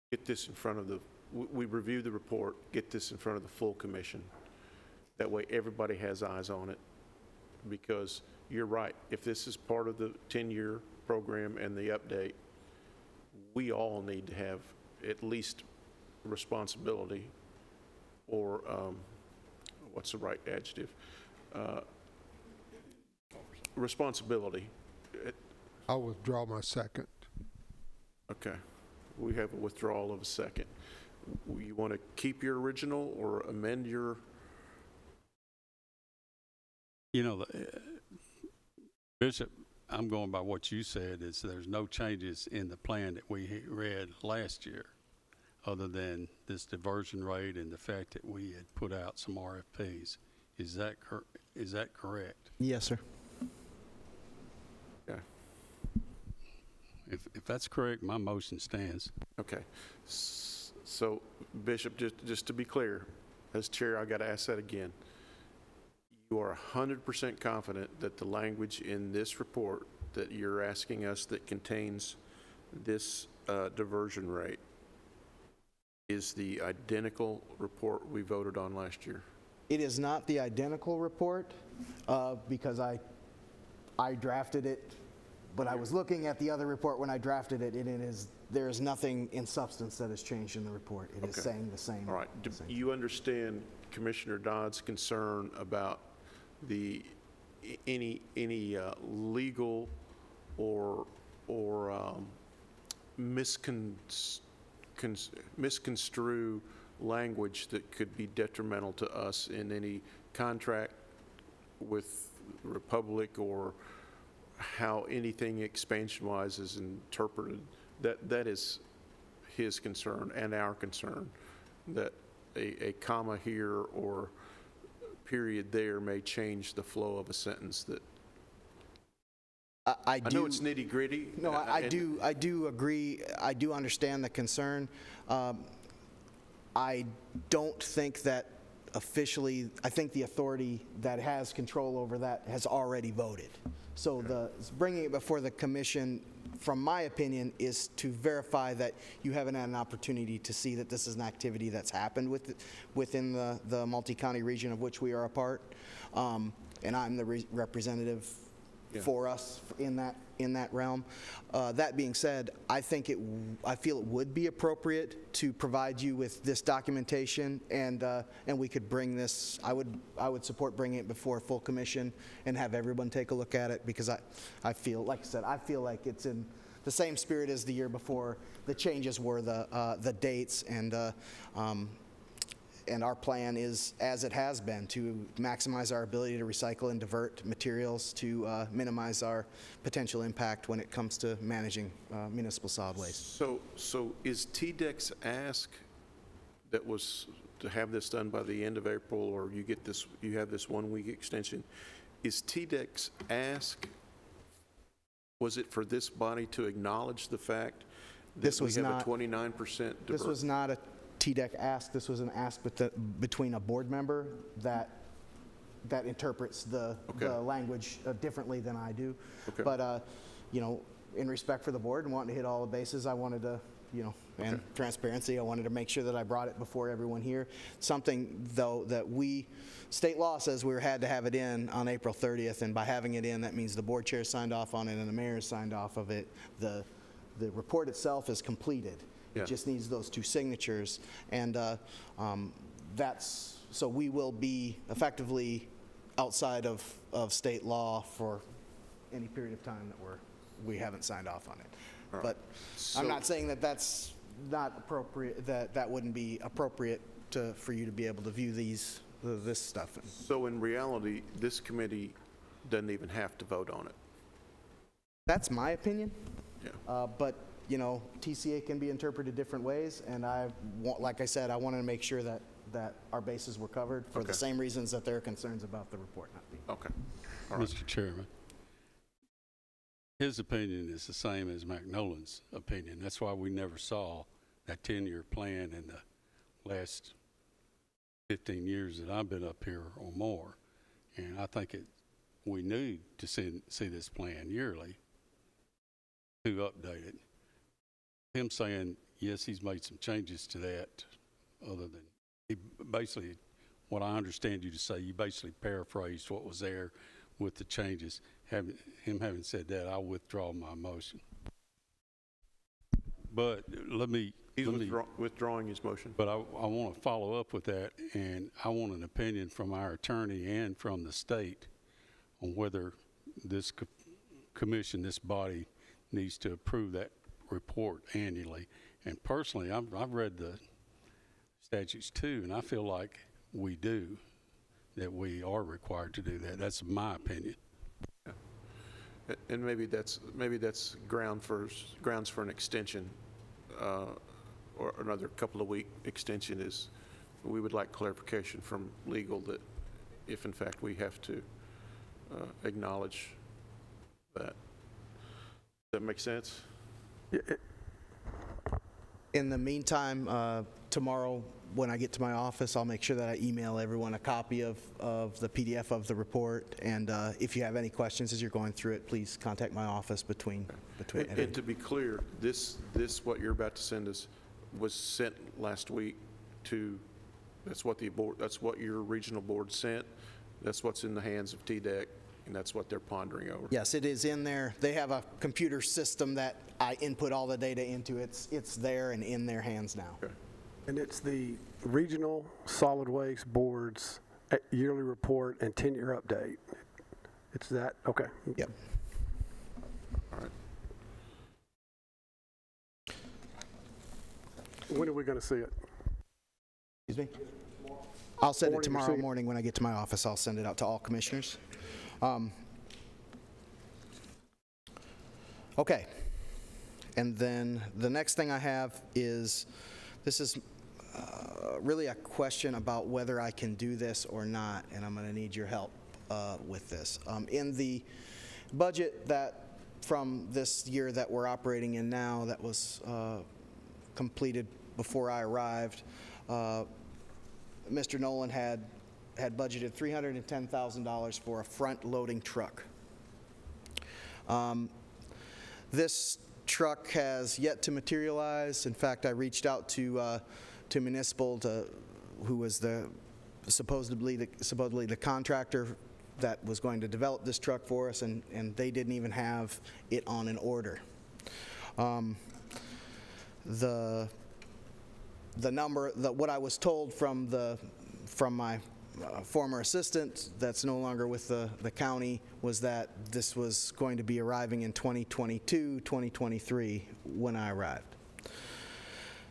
get this in front of we review the report, get this in front of the full commission. That way everybody has eyes on it, because you're right. If this is part of the 10-year program and the update, we all need to have at least responsibility, or what's the right adjective? Responsibility. I'll withdraw my second. Okay. We have a withdrawal of a second. You want to keep your original or amend your? You know, Bishop, I'm going by what you said, is there's no changes in the plan that we read last year, other than this diversion rate and the fact that we had put out some RFPs. Is that correct? Yes, sir. Yeah. If that's correct, my motion stands. Okay. So, Bishop, just to be clear, as chair, I got to ask that again. You are 100% confident that the language in this report that you're asking us that contains this diversion rate is the identical report we voted on last year? It is not the identical report because I drafted it but I was looking at the other report when I drafted it, and there is nothing in substance that has changed in the report. It is Okay. saying the same. All right. Do you understand Commissioner Dodd's concern about any legal or misconstrue language that could be detrimental to us in any contract with the Republic, or how anything expansion-wise is interpreted? That is his concern and our concern, that a comma here or period there may change the flow of a sentence. That I know it's nitty-gritty. No, I do agree. I do understand the concern. I don't think that officially, I think the authority that has control over that has already voted. So bringing it before the commission, from my opinion, is to verify that you haven't had an opportunity to see that this is an activity that's happened within the multi-county region of which we are a part. And I'm the representative for us in that realm. That being said, I feel it would be appropriate to provide you with this documentation, and we could bring this. I would support bringing it before a full commission and have everyone take a look at it, because I feel, like I said, I feel like it's in the same spirit as the year before. The changes were the dates, and our plan is, as it has been, to maximize our ability to recycle and divert materials to minimize our potential impact when it comes to managing municipal solid waste. So is TDEC's ask that was to have this done by the end of April, or you have this 1 week extension, is TDEC's ask, was it for this body to acknowledge the fact that we have a 29% divert? This was not a TDEC ask. This was an ask between a board member that interprets the language differently than I do. Okay. But in respect for the board and wanting to hit all the bases, I wanted to, and transparency, I wanted to make sure that I brought it before everyone here. Something, though, that state law says we had to have it in on April 30th, and by having it in, that means the board chair signed off on it and the mayor signed off of it. The report itself is completed. It just needs those 2 signatures, and so we will be effectively outside of state law for any period of time that we haven't signed off on it. Right. But I'm not saying that that's not appropriate, that wouldn't be appropriate for you to be able to view this stuff. So in reality, this committee doesn't even have to vote on it. That's my opinion. Yeah. But TCA can be interpreted different ways, and like I said, I wanted to make sure that our bases were covered for the same reasons that there are concerns about the report not being. Okay. All right. Mr. Chairman, his opinion is the same as McNolan's opinion. That's why we never saw that 10-year plan in the last 15 years that I've been up here or more. And I think we need to see this plan yearly to update it. Him saying, yes, he's made some changes to that, other than basically, what I understand you to say, you basically paraphrased what was there with the changes. Him having said that, I'll withdraw my motion. But He's withdrawing his motion. But I want to follow up with that, and I want an opinion from our attorney and from the state on whether this commission, this body, needs to approve that report annually. And personally, I've read the statutes too, and I feel like we do, that we are required to do that. That's my opinion. Yeah. And maybe that's grounds for an extension, or another couple of week extension. Is we would like clarification from legal that if in fact we have to acknowledge that. Does that make sense? In the meantime, tomorrow when I get to my office, I'll make sure that I email everyone a copy of the PDF of the report. And if you have any questions as you're going through it, please contact my office between. And to be clear, this what you're about to send us was sent last week to. That's what your regional board sent. That's what's in the hands of TDEC. and that's what they're pondering over. Yes, it is in there. They have a computer system that I input all the data into. It's there and in their hands now. Okay. And it's the Regional Solid Waste Board's yearly report and 10-year update. It's that? Okay. Yep. All right. When are we going to see it? Excuse me? I'll send it Morning, tomorrow receipt. morning when I get to my office. I'll send it out to all commissioners. Okay. And then the next thing I have is, this is really a question about whether I can do this or not, and I'm going to need your help with this. In the budget that from this year that we're operating in now, that was completed before I arrived, Mr. Nolan had budgeted $310,000 for a front-loading truck. This truck has yet to materialize. In fact, I reached out to Municipal, who was supposedly the contractor that was going to develop this truck for us, and they didn't even have it on an order. What I was told from my former assistant that's no longer with the county was that this was going to be arriving in 2022, 2023 when I arrived.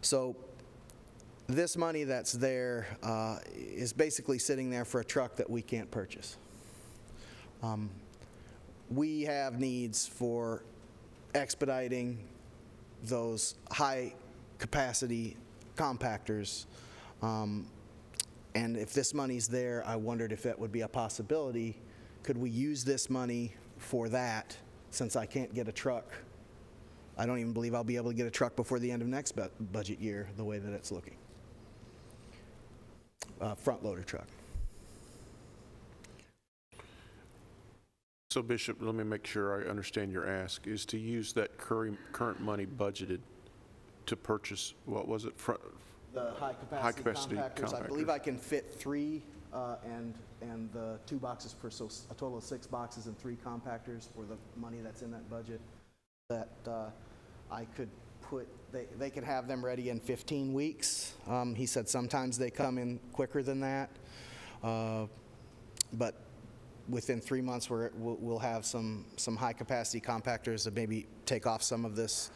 So this money that's there is basically sitting there for a truck that we can't purchase. We have needs for expediting those high capacity compactors, and if this money's there, I wondered if that would be a possibility. Could we use this money for that, since I can't get a truck? I don't even believe I'll be able to get a truck before the end of next budget year, the way that it's looking. Front loader truck. So Bishop, let me make sure I understand your ask, is to use that current money budgeted to purchase, what was it? The high-capacity compactors. I believe I can fit 3 and the 2 boxes for, so a total of 6 boxes and 3 compactors for the money that's in that budget. That I could put, they can have them ready in 15 weeks. He said sometimes they come in quicker than that, but within 3 months we'll have some high-capacity compactors that maybe take off some of this.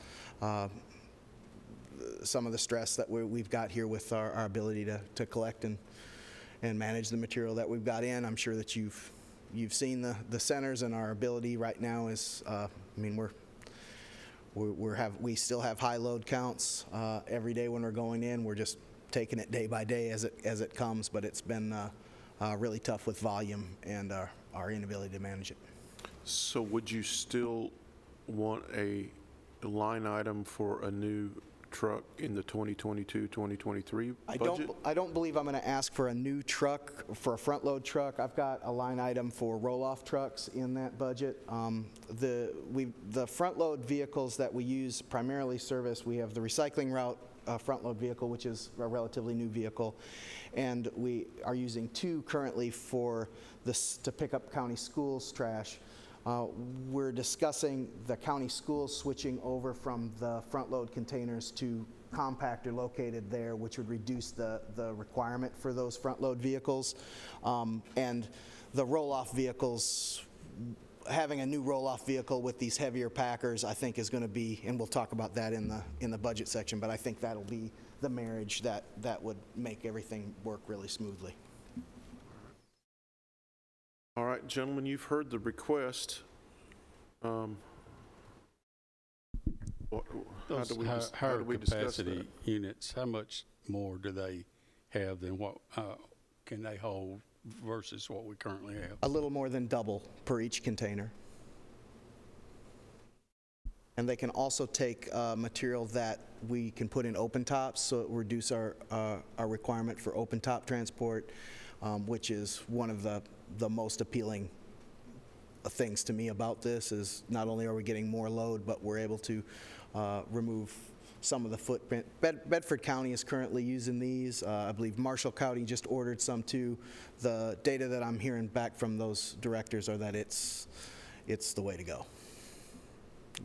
Some of the stress that we've got here with our ability to collect and manage the material that we've got in. I'm sure that you've seen the centers, and our ability right now is, I mean, we still have high load counts every day when we're going in. We're just taking it day by day as it comes, but it's been really tough with volume and our inability to manage it. So would you still want a line item for a new truck in the 2022-2023 budget? I don't believe I'm going to ask for a new truck, for a front load truck. I've got a line item for roll-off trucks in that budget. The front load vehicles that we use primarily service, we have the recycling route front load vehicle, which is a relatively new vehicle, and we are using 2 currently for this to pick up county schools trash. We're discussing the county schools switching over from the front load containers to compactor located there, which would reduce the requirement for those front load vehicles. And the roll-off vehicles, having a new roll-off vehicle with these heavier packers, I think is going to be, and we'll talk about that in the budget section, but I think that'll be the marriage that would make everything work really smoothly. All right, gentlemen, you've heard the request. How do we discuss capacity that? units, how much more do they have than what can they hold versus what we currently have? A little more than double per each container. And they can also take material that we can put in open tops, so it will reduce our requirement for open top transport, which is one of the most appealing things to me about this. Is not only are we getting more load, but we're able to remove some of the footprint. Bedford County is currently using these. I believe Marshall County just ordered some too. The data that I'm hearing back from those directors are that it's the way to go.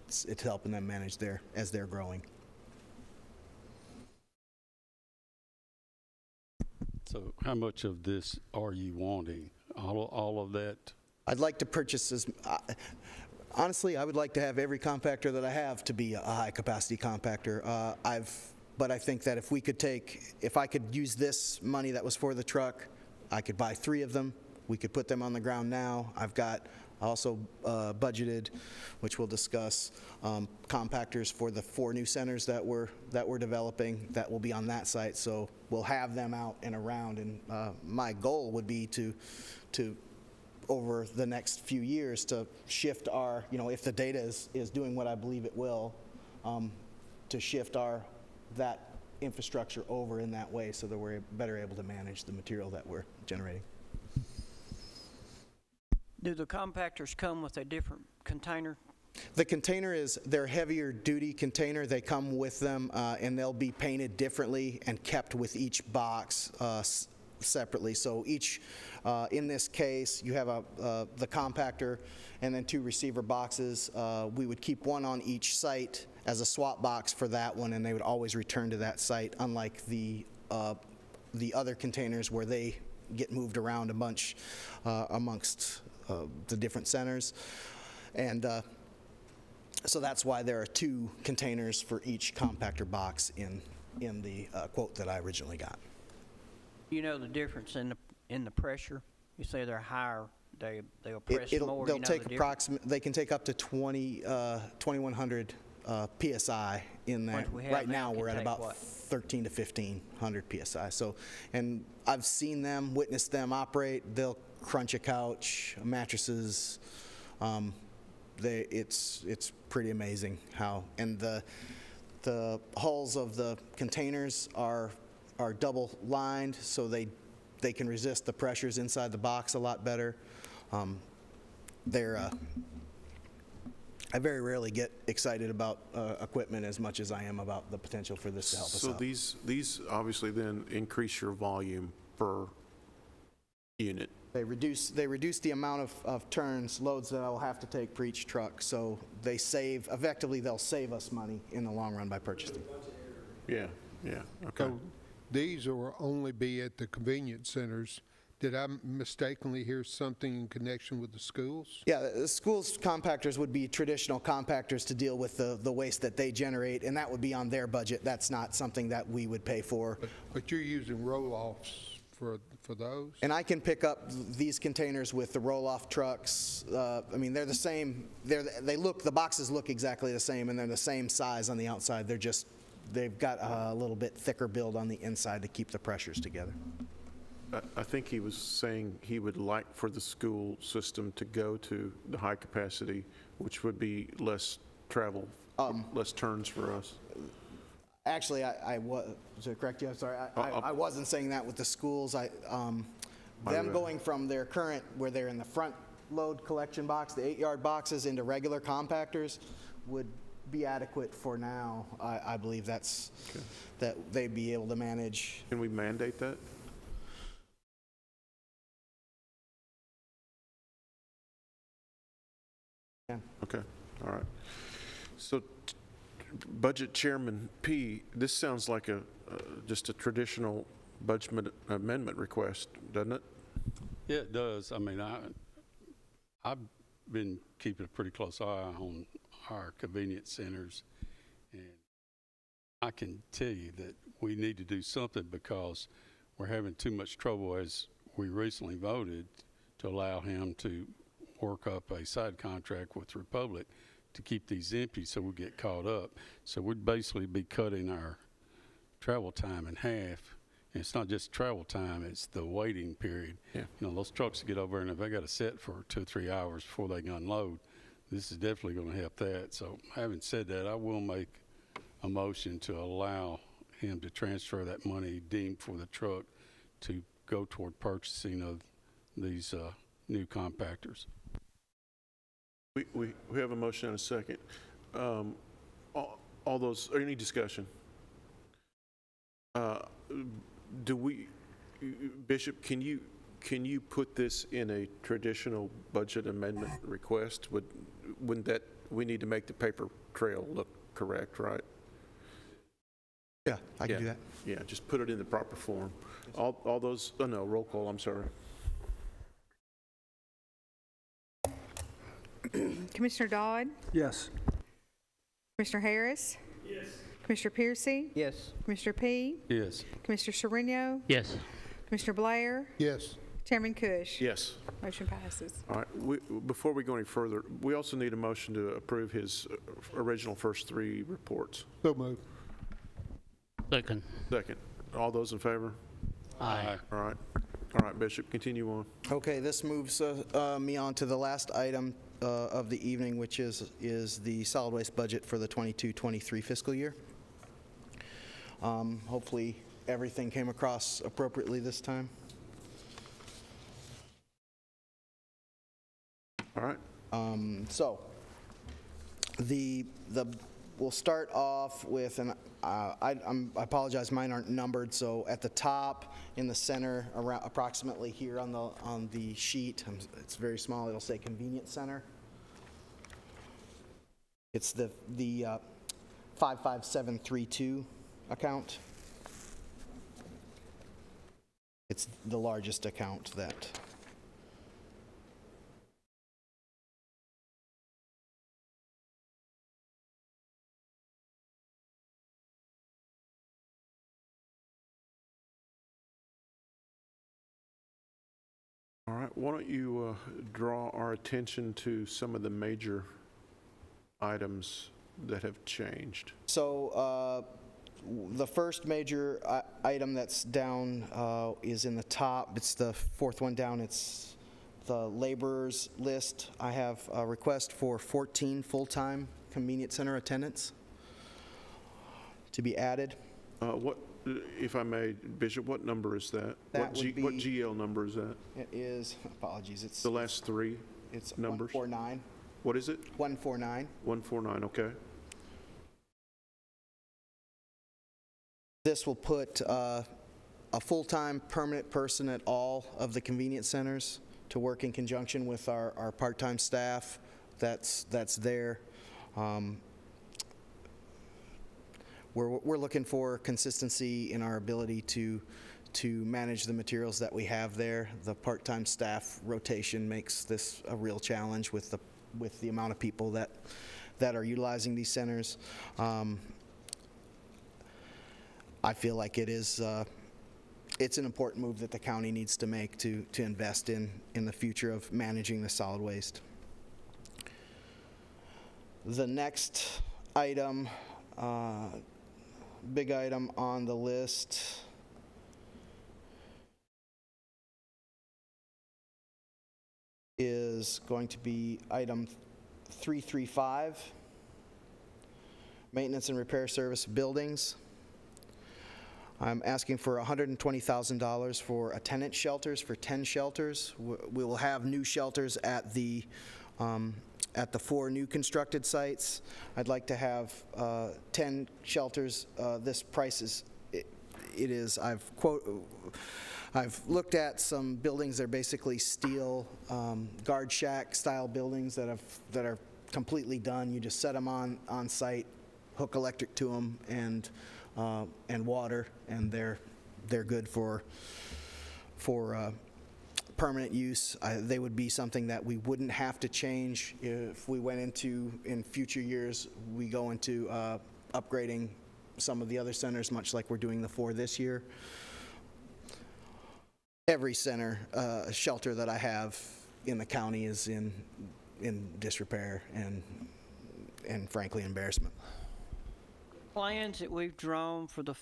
It's helping them manage as they're growing. So how much of this are you wanting? All of that? I'd like to purchase honestly, I would like to have every compactor that I have to be a high-capacity compactor. But I think that if I could use this money that was for the truck, I could buy 3 of them. We could put them on the ground now. I've got also budgeted, which we'll discuss, compactors for the 4 new centers that we're developing that will be on that site. So we'll have them out and around. And my goal would be to over the next few years to shift our, if the data is doing what I believe it will, to shift that infrastructure over in that way so that we're better able to manage the material that we're generating. Do the compactors come with a different container? The container is their heavier duty container. They come with them and they'll be painted differently and kept with each box separately. So each, in this case, you have the compactor and then 2 receiver boxes. We would keep one on each site as a swap box for that one, and they would always return to that site, unlike the other containers where they get moved around a bunch amongst the different centers. And so that's why there are 2 containers for each compactor box in the quote that I originally got. You know the difference in the pressure? You say they're higher, they'll press more. They'll take they can take up to 2100 PSI in that. Right now we're at about 13 to 1500 PSI. So, and I've seen them, witnessed them operate. They'll crunch a couch, mattresses. It's pretty amazing how, and the hulls of the containers are double lined, so they can resist the pressures inside the box a lot better. I very rarely get excited about equipment as much as I am about the potential for this to help us out. So these obviously then increase your volume per unit. They reduce the amount of turns, loads that I'll have to take per each truck. So they effectively they'll save us money in the long run by purchasing. Yeah, okay. So these will only be at the convenience centers. Did I mistakenly hear something in connection with the schools? Yeah, the schools' compactors would be traditional compactors to deal with the waste that they generate, and that would be on their budget. That's not something that we would pay for. But you're using roll-offs for those? And I can pick up these containers with the roll-off trucks. I mean, they're the same. The boxes look exactly the same, and they're the same size on the outside. They've got a little bit thicker build on the inside to keep the pressures together. I think he was saying he would like for the school system to go to the high capacity, which would be less travel, less turns for us. Actually, to correct you, I'm sorry, I wasn't saying that with the schools. Them going from their current, where they're in the front load collection box, the 8-yard boxes, into regular compactors would be adequate for now. I believe that they'd be able to manage. Can we mandate that? Yeah. Okay, all right. So Budget Chairman P, this sounds like just a traditional budget amendment request, doesn't it? Yeah, it does. I mean, I've been keeping a pretty close eye on our convenience centers, and I can tell you that we need to do something because we're having too much trouble, as we recently voted to allow him to work up a side contract with Republic to keep these empty so we get caught up. So we'd basically be cutting our travel time in half. And it's not just travel time, it's the waiting period. Yeah. You know, those trucks get over and if they got to sit for 2 or 3 hours before they can unload, this is definitely going to help that. So having said that, I will make a motion to allow him to transfer that money deemed for the truck to go toward purchasing of these new compactors. We have a motion and a second. All those, or any discussion? Do we, Bishop, can you put this in a traditional budget amendment request? Wouldn't that, we need to make the paper trail look correct, right? Yeah, I can do that. Yeah, just put it in the proper form. All those, oh no, roll call, I'm sorry. Commissioner Dodd? Yes. Commissioner Harris? Yes. Commissioner Piercy? Yes. Commissioner P? Yes. Commissioner Sereno? Yes. Commissioner Blair? Yes. Chairman Kush? Yes. Motion passes. All right, before we go any further, we also need a motion to approve his original first three reports. So moved. Second. Second. All those in favor? Aye. All right. All right, Bishop, continue on. Okay, this moves me on to the last item of the evening, which is the solid waste budget for the 22-23 fiscal year. Hopefully, everything came across appropriately this time. All right. So, we'll start off with I apologize, mine aren't numbered. So at the top in the center, around approximately here on the sheet, it's very small. It'll say convenience center. It's the 55732 account. It's the largest account that. All right, why don't you draw our attention to some of the major items that have changed? So the first major item that's down is in the top. It's the fourth one down. It's the laborers list. I have a request for 14 full-time convenience center attendants to be added. What, if I may, Bishop, what number is that? That would be, what GL number is that? It is, apologies, it's The last three it's numbers? 149. What is it? 149. 149, okay. This will put a full-time permanent person at all of the convenience centers to work in conjunction with our part-time staff that's there. We're looking for consistency in our ability to manage the materials that we have there. The part-time staff rotation makes this a real challenge with the amount of people that are utilizing these centers. I feel like it's an important move that the county needs to make to invest in the future of managing the solid waste. The next item, big item on the list, is going to be item 335, maintenance and repair service buildings. I'm asking for $120,000 for attendant shelters for 10 shelters. We will have new shelters at the 4 new constructed sites. I'd like to have 10 shelters. This price is, I've looked at some buildings. They're basically steel guard shack style buildings that are completely done. You just set them on site, hook electric to them, and water, and they're good for permanent use. They would be something that we wouldn't have to change if we went into, in future years, we go into upgrading some of the other centers, much like we're doing the 4 this year. Every center, shelter that I have in the county is in disrepair and frankly embarrassment. Plans that we've drawn for the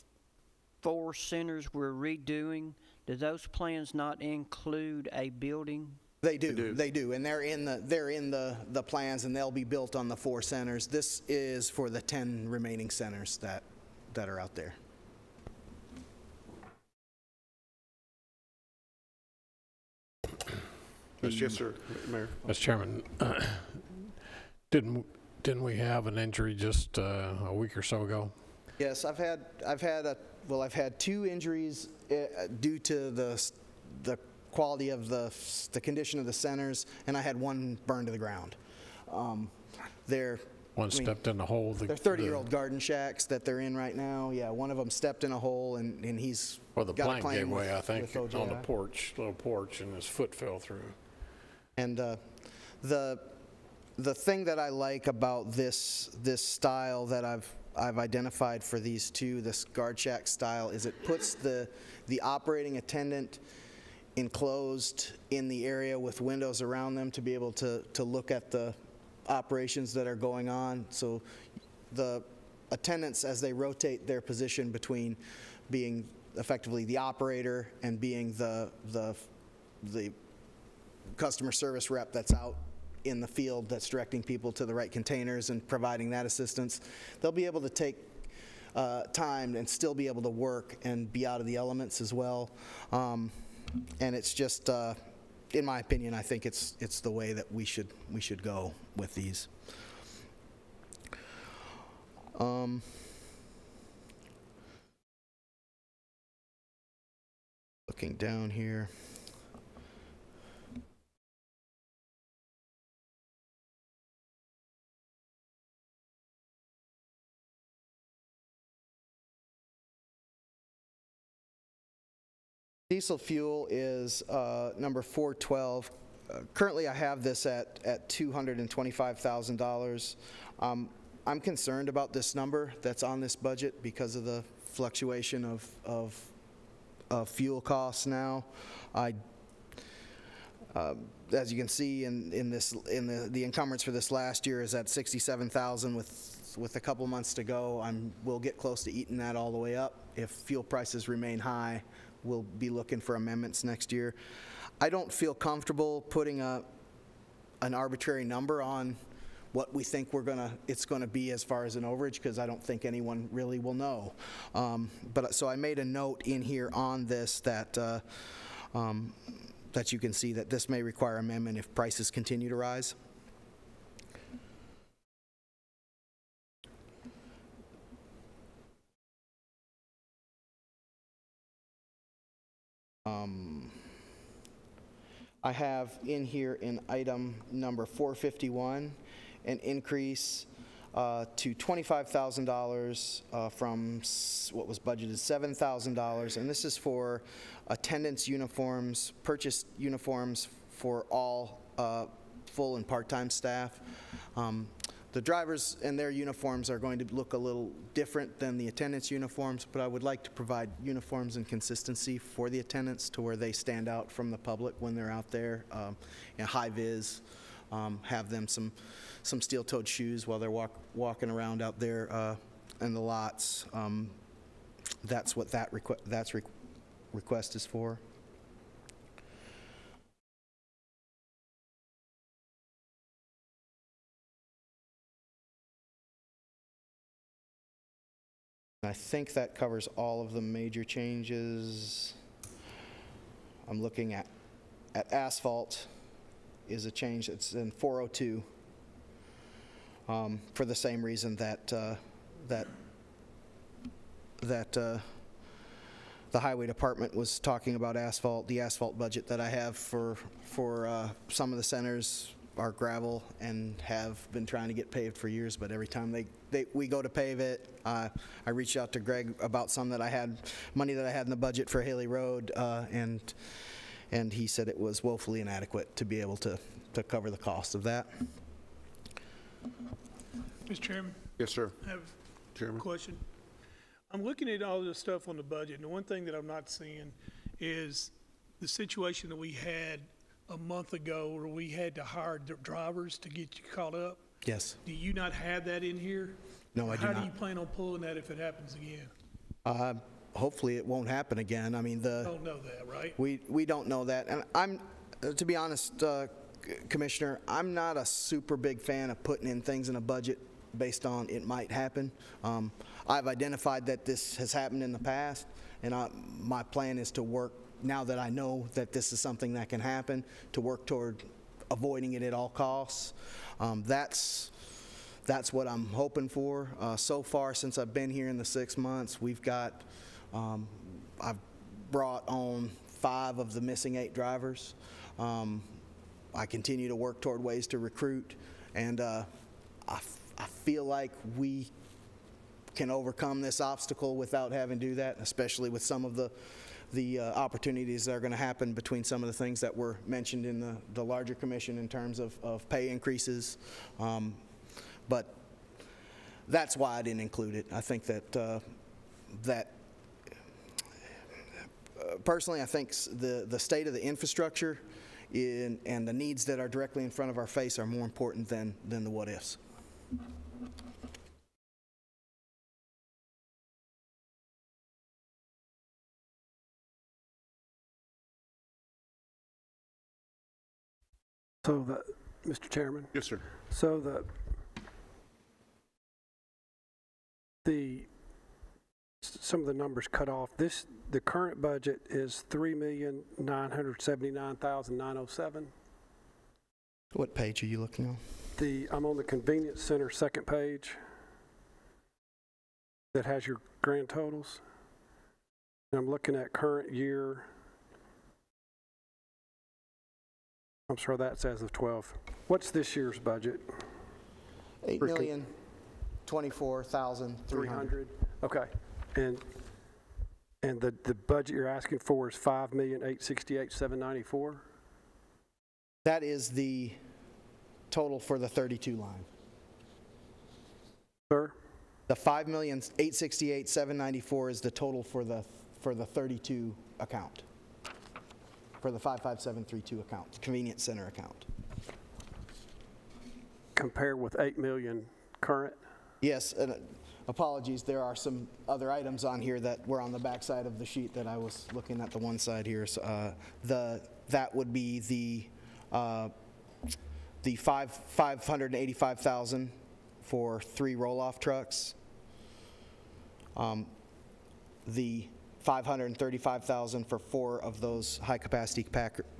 4 centers we're redoing, do those plans not include a building? They do, and they're in the plans, and they'll be built on the 4 centers. This is for the 10 remaining centers that are out there. Yes, sir, Mayor. Mr. Chairman, Didn't we have an injury just a week or so ago? Yes, I've had 2 injuries due to the quality of the condition of the centers, and I had 1 burned to the ground. One stepped in the hole. They're 30-year-old garden shacks that they're in right now. Yeah, one of them stepped in a hole, and he's well, the got a plank claim gave way, I think, with on the OJI. little porch, and his foot fell through. And the thing that I like about this style that I've identified for these 2, this guard shack style, is it puts the operating attendant enclosed in the area with windows around them to be able to look at the operations that are going on. So the attendants, as they rotate their position between being effectively the operator and being the customer service rep that's out in the field that's directing people to the right containers and providing that assistance, they'll be able to take time and still be able to work and be out of the elements as well. And it's just, in my opinion, I think it's the way that we should go with these. Looking down here. Diesel fuel is number 412. Currently, I have this at $225,000. I'm concerned about this number that's on this budget because of the fluctuation of fuel costs now. As you can see in the encumbrance for this last year is at $67,000 with a couple months to go. We'll get close to eating that all the way up. If fuel prices remain high, we'll be looking for amendments next year. I don't feel comfortable putting an arbitrary number on what we think it's gonna be as far as an overage, because I don't think anyone really will know. So I made a note in here on this that you can see that this may require amendment if prices continue to rise. I have in here in item number 451 an increase to $25,000 from what was budgeted $7,000, and this is for attendance uniforms, purchased uniforms for all full and part-time staff. The drivers and their uniforms are going to look a little different than the attendants' uniforms, but I would like to provide uniforms and consistency for the attendants to where they stand out from the public when they're out there. High vis, have them some steel-toed shoes while they're walking around out there in the lots. That's what that request is for. I think that covers all of the major changes. I'm looking at asphalt is a change. It's in 402 for the same reason that the highway department was talking about asphalt. The asphalt budget that I have for some of the centers are gravel and have been trying to get paved for years, but every time we go to pave it, I reached out to Greg about some that I had, money that I had in the budget for Haley Road, and he said it was woefully inadequate to be able to cover the cost of that. Mr. Chairman? Yes, sir. I have Chairman? a question. I'm looking at all this stuff on the budget, and the one thing that I'm not seeing is the situation that we had a month ago where we had to hire drivers to get you caught up. Yes. Do you not have that in here? No, I do not. How do you plan on pulling that if it happens again? Hopefully it won't happen again. I mean, Don't know that, right? we don't know that. And to be honest, Commissioner, I'm not a super big fan of putting in things in a budget based on it might happen. I've identified that this has happened in the past, and my plan is to work, now that I know that this is something that can happen, to work toward avoiding it at all costs. that's what I'm hoping for. So far, since I've been here in the 6 months, we've got, I've brought on 5 of the missing 8 drivers. I continue to work toward ways to recruit, and I feel like we can overcome this obstacle without having to do that, especially with some of the opportunities that are going to happen between some of the things that were mentioned in the larger commission in terms of pay increases. But that's why I didn't include it. I think that personally, I think the state of the infrastructure and the needs that are directly in front of our face are more important than the what ifs. So Mr. Chairman? Yes, sir. So some of the numbers cut off. The current budget is $3,979,907. What page are you looking on? I'm on the convenience center second page that has your grand totals. And I'm looking at current year. I'm sorry, that's as of 12. What's this year's budget? $8,024,300. Okay. And the budget you're asking for is $5,868,794? That is the total for the 32 line. Sir? The $5,868,794 is the total for the 32 account. For the 55732 account, the convenience center account. Compare with 8 million current? Yes, and apologies, there are some other items on here that were on the back side of the sheet that I was looking at the one side here. So, that would be the $585,000 for 3 roll-off trucks. The $535,000 for 4 of those high-capacity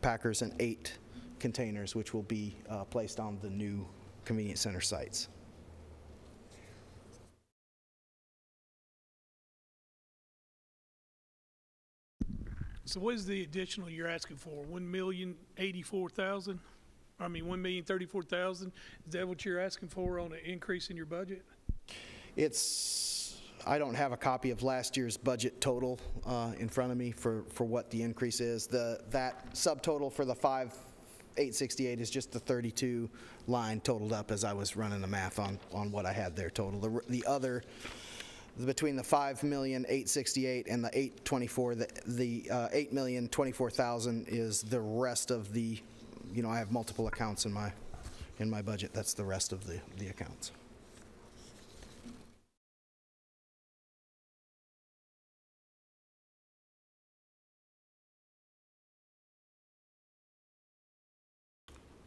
packers and 8 containers, which will be placed on the new convenience center sites. So what is the additional you're asking for? 1,084,000? I mean, 1,034,000? Is that what you're asking for on an increase in your budget? I don't have a copy of last year's budget total in front of me for what the increase is. That subtotal for the 5,868 is just the 32 line totaled up as I was running the math on what I had there total. The other, between the 5,868 and the 824, the 8,024,000 is the rest of the, I have multiple accounts in my budget. That's the rest of the accounts.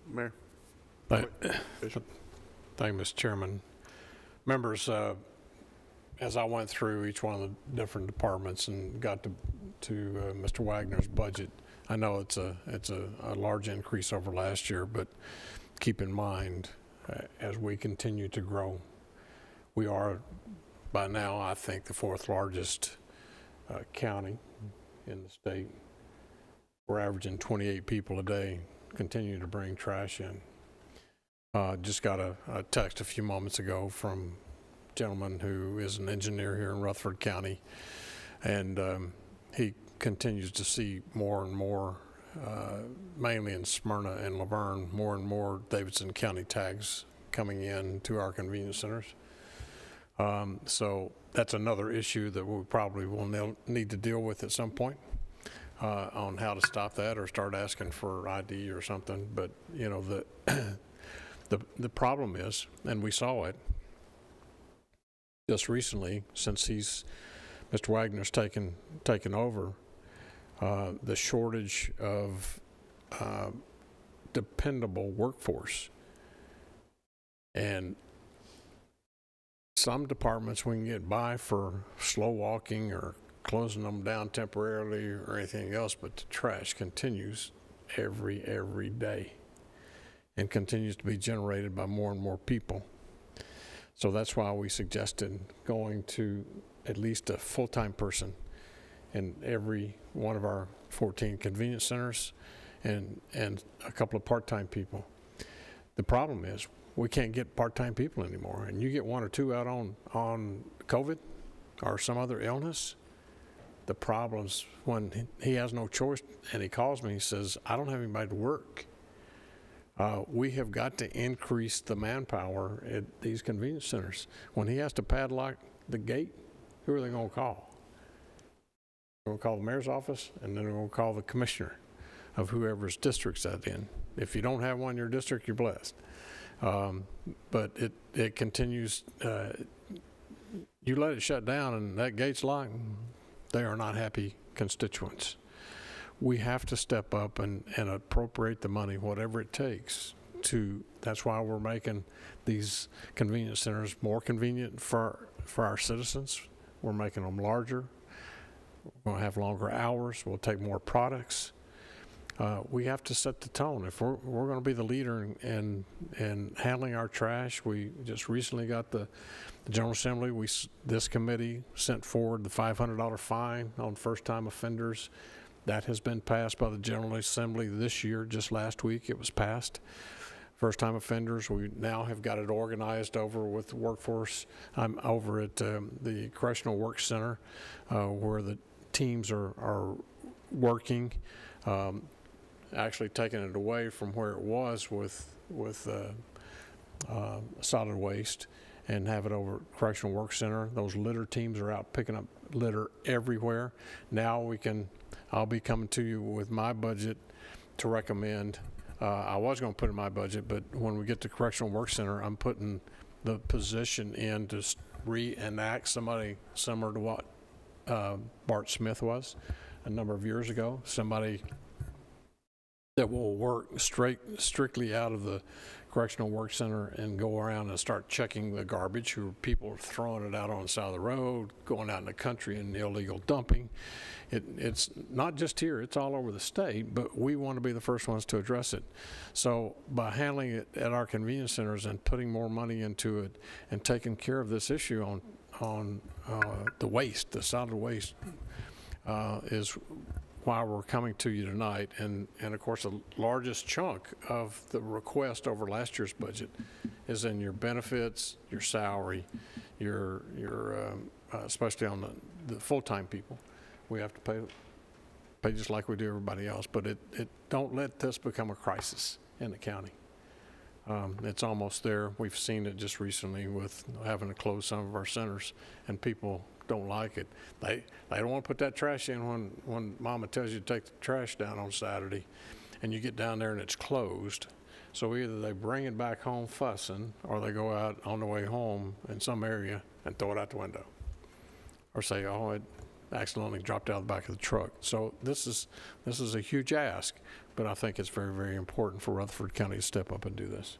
Mayor. Thank you, Mr. Chairman. Members, as I went through each one of the different departments and got to Mr. Wagner's budget, I know it's a large increase over last year, but keep in mind, as we continue to grow, we are by now, I think, the 4th largest county in the state. We're averaging 28 people a day. Continue to bring trash in. Just got a text a few moments ago from a gentleman who is an engineer here in Rutherford County, and he continues to see more and more, mainly in Smyrna and Laverne, more and more Davidson County tags coming in to our convenience centers. So that's another issue that we probably will need to deal with at some point. On how to stop that or start asking for ID or something. But the problem is, and we saw it just recently since Mr. Wagner's taken over, the shortage of dependable workforce. And some departments we can get by for slow walking or closing them down temporarily or anything else, but the trash continues every day and continues to be generated by more and more people. So that's why we suggested going to at least a full-time person in every one of our 14 convenience centers and a couple of part-time people. The problem is we can't get part-time people anymore, and you get one or two out on COVID or some other illness. The problem's when he has no choice and he calls me, he says, I don't have anybody to work. We have got to increase the manpower at these convenience centers. When he has to padlock the gate, who are they going to call? They're going to call the mayor's office, and then they're going to call the commissioner of whoever's district's that in. If you don't have one in your district, you're blessed. But it continues. You let it shut down and that gate's locked, they are not happy constituents. We have to step up and appropriate the money, whatever it takes. That's why we're making these convenience centers more convenient for our citizens. We're making them larger. We're going to have longer hours. We'll take more products. We have to set the tone. If we're going to be the leader in handling our trash, we just recently got the General Assembly. This committee sent forward the $500 fine on first-time offenders. That has been passed by the General Assembly this year. Just last week it was passed. First-time offenders, we now have got it organized over with the workforce. I'm over at the Correctional Work Center where the teams are working, actually taking it away from where it was with solid waste and have it over at Correctional Work Center. Those litter teams are out picking up litter everywhere. Now I'll be coming to you with my budget to recommend. I was going to put in my budget, but when we get to Correctional Work Center, I'm putting the position in to reenact somebody similar to what Bart Smith was a number of years ago. Somebody that will work strictly out of the Correctional Work Center and go around and start checking the garbage. People are throwing it out on the side of the road, going out in the country and illegal dumping. It's not just here, it's all over the state, but we want to be the first ones to address it. So by handling it at our convenience centers and putting more money into it and taking care of this issue on the waste, the solid waste, is why we're coming to you tonight. And of course, the largest chunk of the request over last year's budget is in your benefits, your salary, your especially on the full-time people. We have to pay just like we do everybody else, but don't let this become a crisis in the county. It's almost there. We've seen it just recently with having to close some of our centers, and people don't like it. They don't want to put that trash in when mama tells you to take the trash down on Saturday, and you get down there and it's closed. So either they bring it back home fussing, or they go out on the way home in some area and throw it out the window, or say, oh, it accidentally dropped out of the back of the truck. So this is a huge ask, but I think it's very, very important for Rutherford County to step up and do this.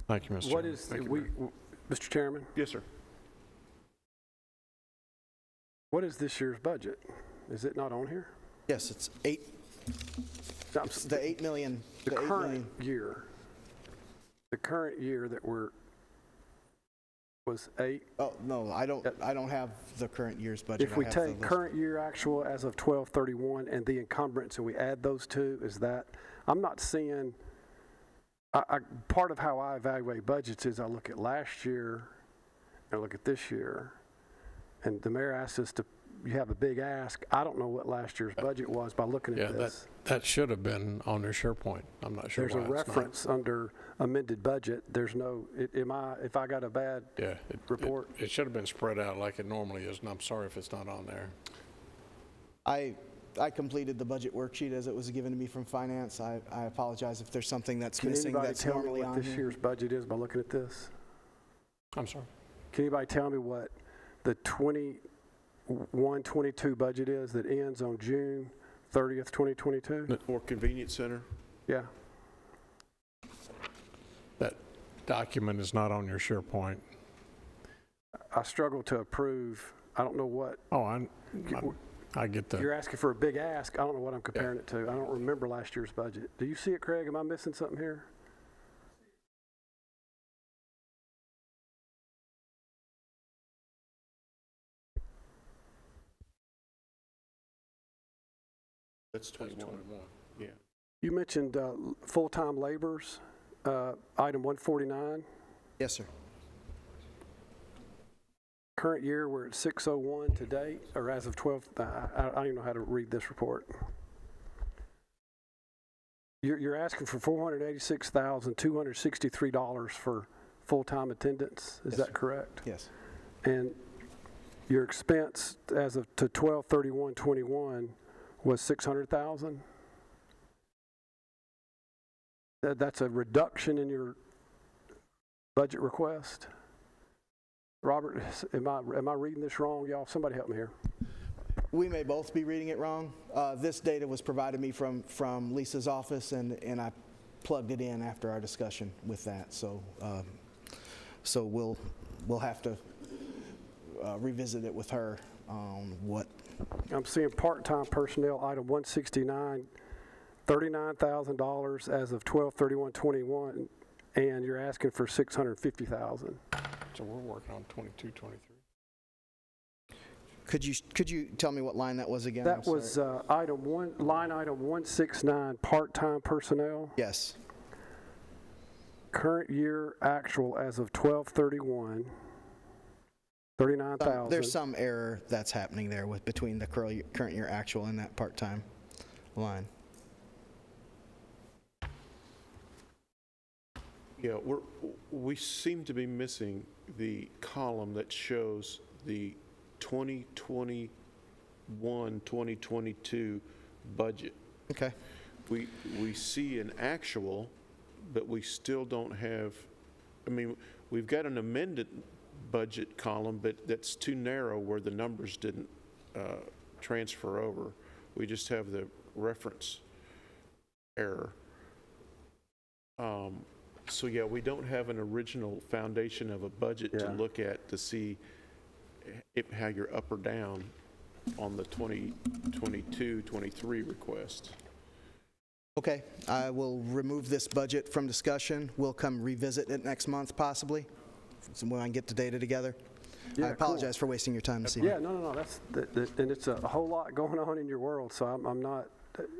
Thank you, Mr. Chairman. Mr. Chairman? Yes, sir. What is this year's budget? Is it not on here? Yes, it's the 8 million. The current year. The current year that was 8. Oh, no, I don't have the current year's budget. If we take current year actual as of 12/31 and the encumbrance and we add those two, is that, I'm not seeing, part of how I evaluate budgets is I look at last year and I look at this year. And the mayor asked us you have a big ask. I don't know what last year's budget was by looking at this. That should have been on their SharePoint. I'm not sure why There's a reference under amended budget. There's no, if I got a bad report? It should have been spread out like it normally is, and I'm sorry if it's not on there. I completed the budget worksheet as it was given to me from finance. I apologize if there's something that's missing that's normally on here. Can anybody tell me what this year's budget is by looking at this? I'm sorry? Can anybody tell me what the 21-22 budget is that ends on June 30th, 2022? For convenience center? Yeah. That document is not on your SharePoint. I struggle to approve. I don't know what. Oh, I get that. You're asking for a big ask. I don't know what I'm comparing it to. I don't remember last year's budget. Do you see it, Craig? Am I missing something here? That's 21. Yeah. You mentioned full-time laborers, item 149. Yes, sir. Current year, we're at 601 to date, or as of 12, I don't even know how to read this report. You're asking for $486,263 for full-time attendance, is that correct? Yes. And your expense as of to 12/31/21 was $600,000? That's a reduction in your budget request? Robert, am I reading this wrong, y'all? Somebody help me here. We may both be reading it wrong. This data was provided me from Lisa's office, and I plugged it in after our discussion with that. So we'll have to revisit it with her on what. I'm seeing part-time personnel, item 169, $39,000 as of 12/31/21, and you're asking for $650,000. So we're working on 22, 23. Could you tell me what line that was again? That was line item 169, part-time personnel. Yes. Current year actual as of 12/31, $39,000. There's some error that's happening there between the current year actual and that part-time line. Yeah, we seem to be missing the column that shows the 2021-2022 budget. Okay. We see an actual, but we still don't have, I mean, we've got an amended budget column, but that's too narrow where the numbers didn't transfer over. We just have the reference error. So yeah, we don't have an original foundation of a budget to look at to see how you're up or down on the 2022-23 request. Okay, I will remove this budget from discussion. We'll come revisit it next month, possibly, so when I get the data together. Yeah, I apologize for wasting your time this evening. Yeah, no, and it's a whole lot going on in your world, so I'm not.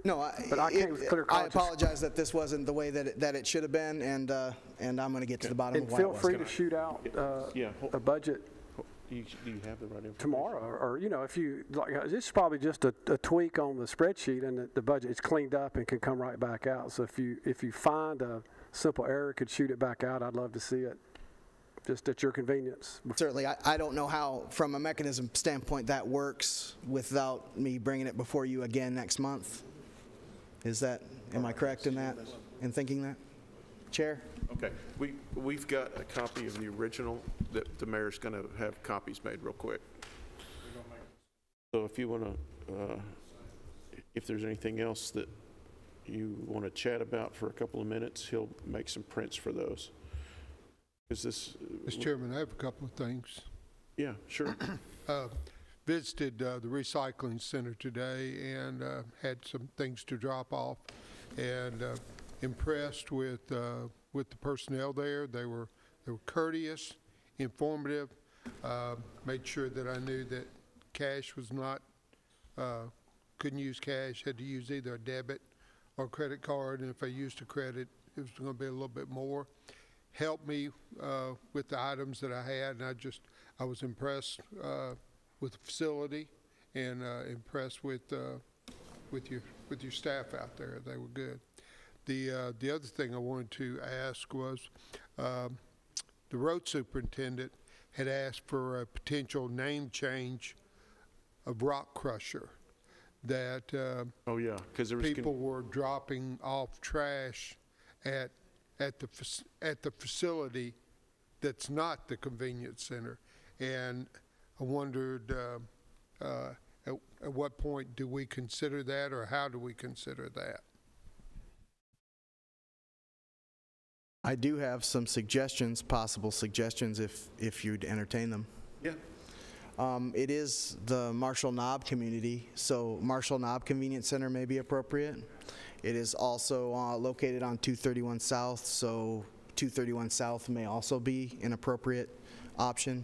No, but I can't with clear I conscience. apologize that this wasn't the way that it should have been, and I'm going to get to the bottom And of why feel it was. free to shoot out a budget Do you have the right information? tomorrow, or if you like, this is probably just a tweak on the spreadsheet, and the budget is cleaned up and can come right back out. So if you find a simple error, could shoot it back out. I'd love to see it, just at your convenience. Certainly, I don't know how, from a mechanism standpoint, that works without me bringing it before you again next month. Am I correct in that, in thinking that? Chair? Okay, we've got a copy of the original that the mayor's going to have copies made real quick. So if you want to, if there's anything else that you want to chat about for a couple of minutes, he'll make some prints for those. Is this? Mr. Chairman, I have a couple of things. Yeah, sure. Visited the recycling center today and had some things to drop off, and impressed with the personnel there. They were courteous, informative. Made sure that I knew that cash was not couldn't use cash. Had to use either a debit or credit card, and if I used a credit, it was going to be a little bit more. Helped me with the items that I had, and I was impressed with the facility, and impressed with your staff out there. They were good. The other thing I wanted to ask was the road superintendent had asked for a potential name change of Rock Crusher. That oh yeah, because there was people were dropping off trash at the facility that's not the convenience center, and I wondered at what point do we consider that, or how do we consider that? I do have some suggestions, possible suggestions, if you'd entertain them. Yeah. It is the Marshall Knob community, so Marshall Knob Convenience Center may be appropriate. It is also located on 231 South, so 231 South may also be an appropriate option.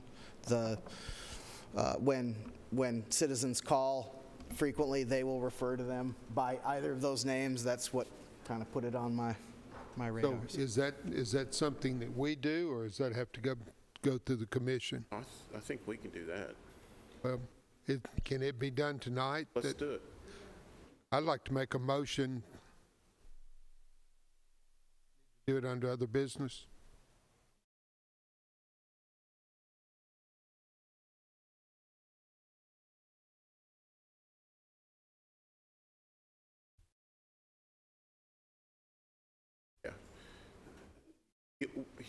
When citizens call frequently they will refer to them by either of those names. That's what kind of put it on my radar. So is that something that we do, or does that have to go through the commission? I think we can do that. Well, can it be done tonight? Let's do it. I'd like to make a motion, do it under other business.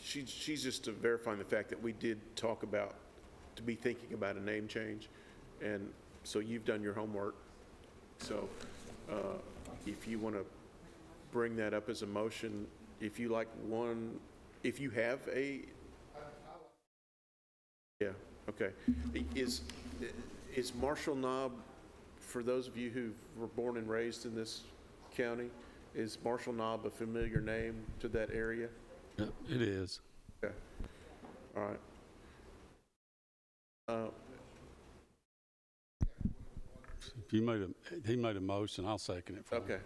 She's just verifying the fact that we did talk about, to be thinking about a name change, and so you've done your homework. So if you want to bring that up as a motion, if you like one, if you have a, yeah, okay. Is Marshall Knob, for those of you who were born and raised in this county, is Marshall Knob a familiar name to that area? Yep, it is. Okay. All right. If he made a motion, I'll second it for him. Okay.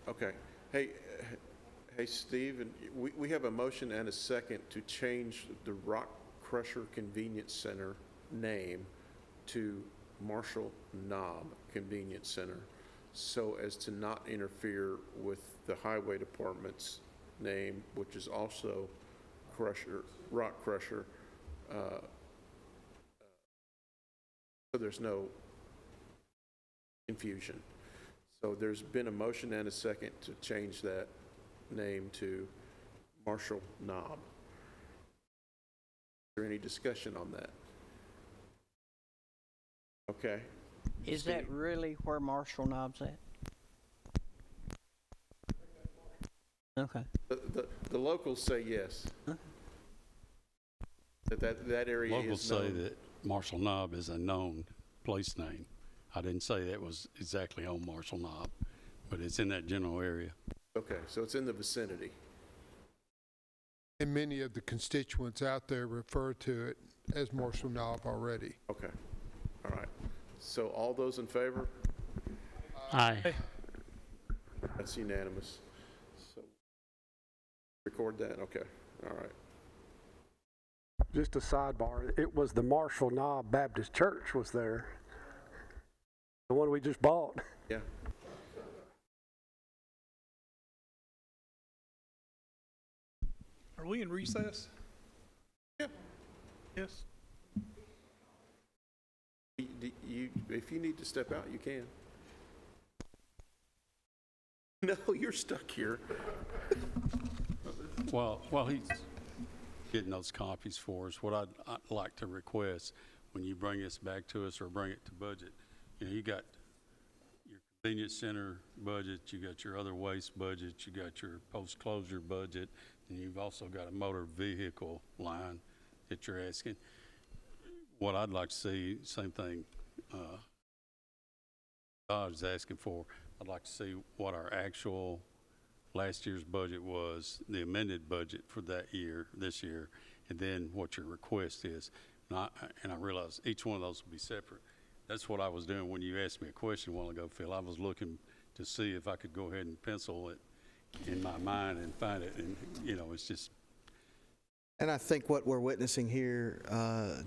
Okay. Hey, Steve, and we have a motion and a second to change the Rock Crusher Convenience Center name to Marshall Knob Convenience Center, so as to not interfere with the Highway Department's name, which is also Rock Crusher. So there's no confusion. So there's been a motion and a second to change that name to Marshall Knob. Is there any discussion on that? Okay. Is that really where Marshall Knob's at? Okay. The locals say yes. Okay. That area Locals is known. say that Marshall Knob is a known place name. I didn't say that was exactly on Marshall Knob, but it's in that general area. Okay, so it's in the vicinity. And many of the constituents out there refer to it as Marshall Knob already. Okay. All right. So all those in favor? Aye. That's unanimous. So record that. Okay. All right. Just a sidebar, it was the Marshall Knob Baptist Church was there. The one we just bought. Yeah. Are we in recess? Yeah. Yes. If you need to step out, you can. No, you're stuck here. Well, while he's getting those copies for us, what I'd like to request, when you bring this back to us or bring it to budget, you got your convenience center budget, you got your other waste budget, you got your post-closure budget, and you've also got a motor vehicle line that you're asking. What I'd like to see, same thing I was asking for, I'd like to see what our actual last year's budget was, the amended budget for that year, this year, and then what your request is. And I realize each one of those will be separate. That's what I was doing when you asked me a question a while ago, Phil. I was looking to see if I could go ahead and pencil it in my mind and find it, and it's just. And I think what we're witnessing here,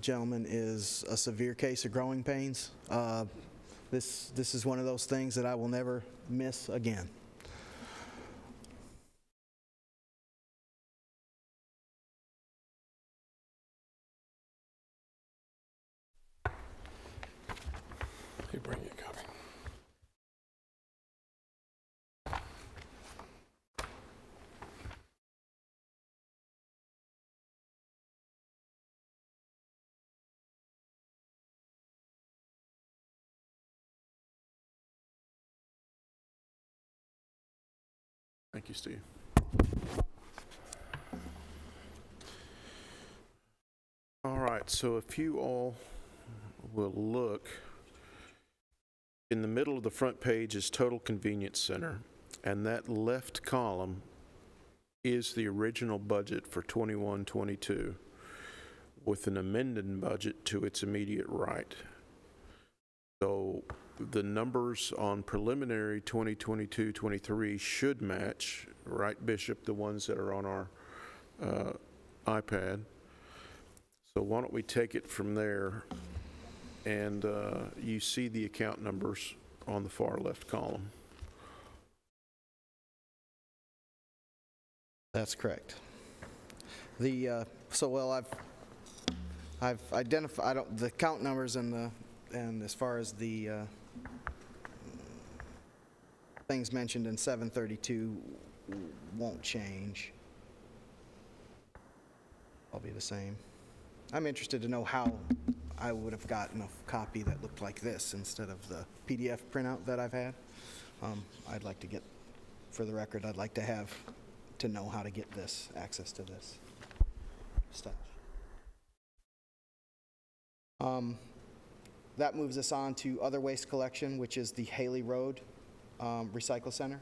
gentlemen, is a severe case of growing pains. This is one of those things that I will never miss again. You bring your copy. Thank you, Steve. All right, so if you all will look, in the middle of the front page is Total Convenience Center, and that left column is the original budget for 21-22 with an amended budget to its immediate right. So the numbers on preliminary 2022-23 should match, right, Bishop, the ones that are on our iPad. So why don't we take it from there, and you see the account numbers on the far left column. That's correct. The I've identified the count numbers and as far as the things mentioned in 732 won't change. I'll be the same. I'm interested to know how I would have gotten a copy that looked like this instead of the PDF printout that I've had. I'd like to get, for the record, I'd like to know how to get this, access to this stuff. That moves us on to other waste collection, which is the Haley Road Recycle Center.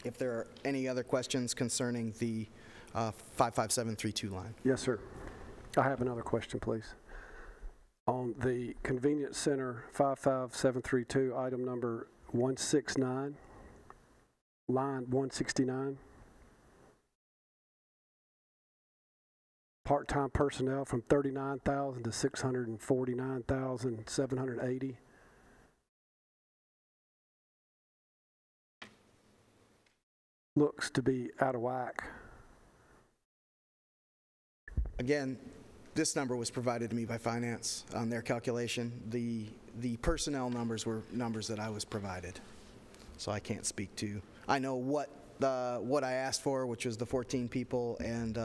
If there are any other questions concerning the 55732 line. Yes, sir. I have another question, please. On the convenience center 55732, item number 169, line 169. Part-time personnel from 39,000 to 649,780. Looks to be out of whack. Again, this number was provided to me by finance on their calculation. The personnel numbers were numbers that I was provided, so I can't speak to. I know what I asked for, which was the 14 people, and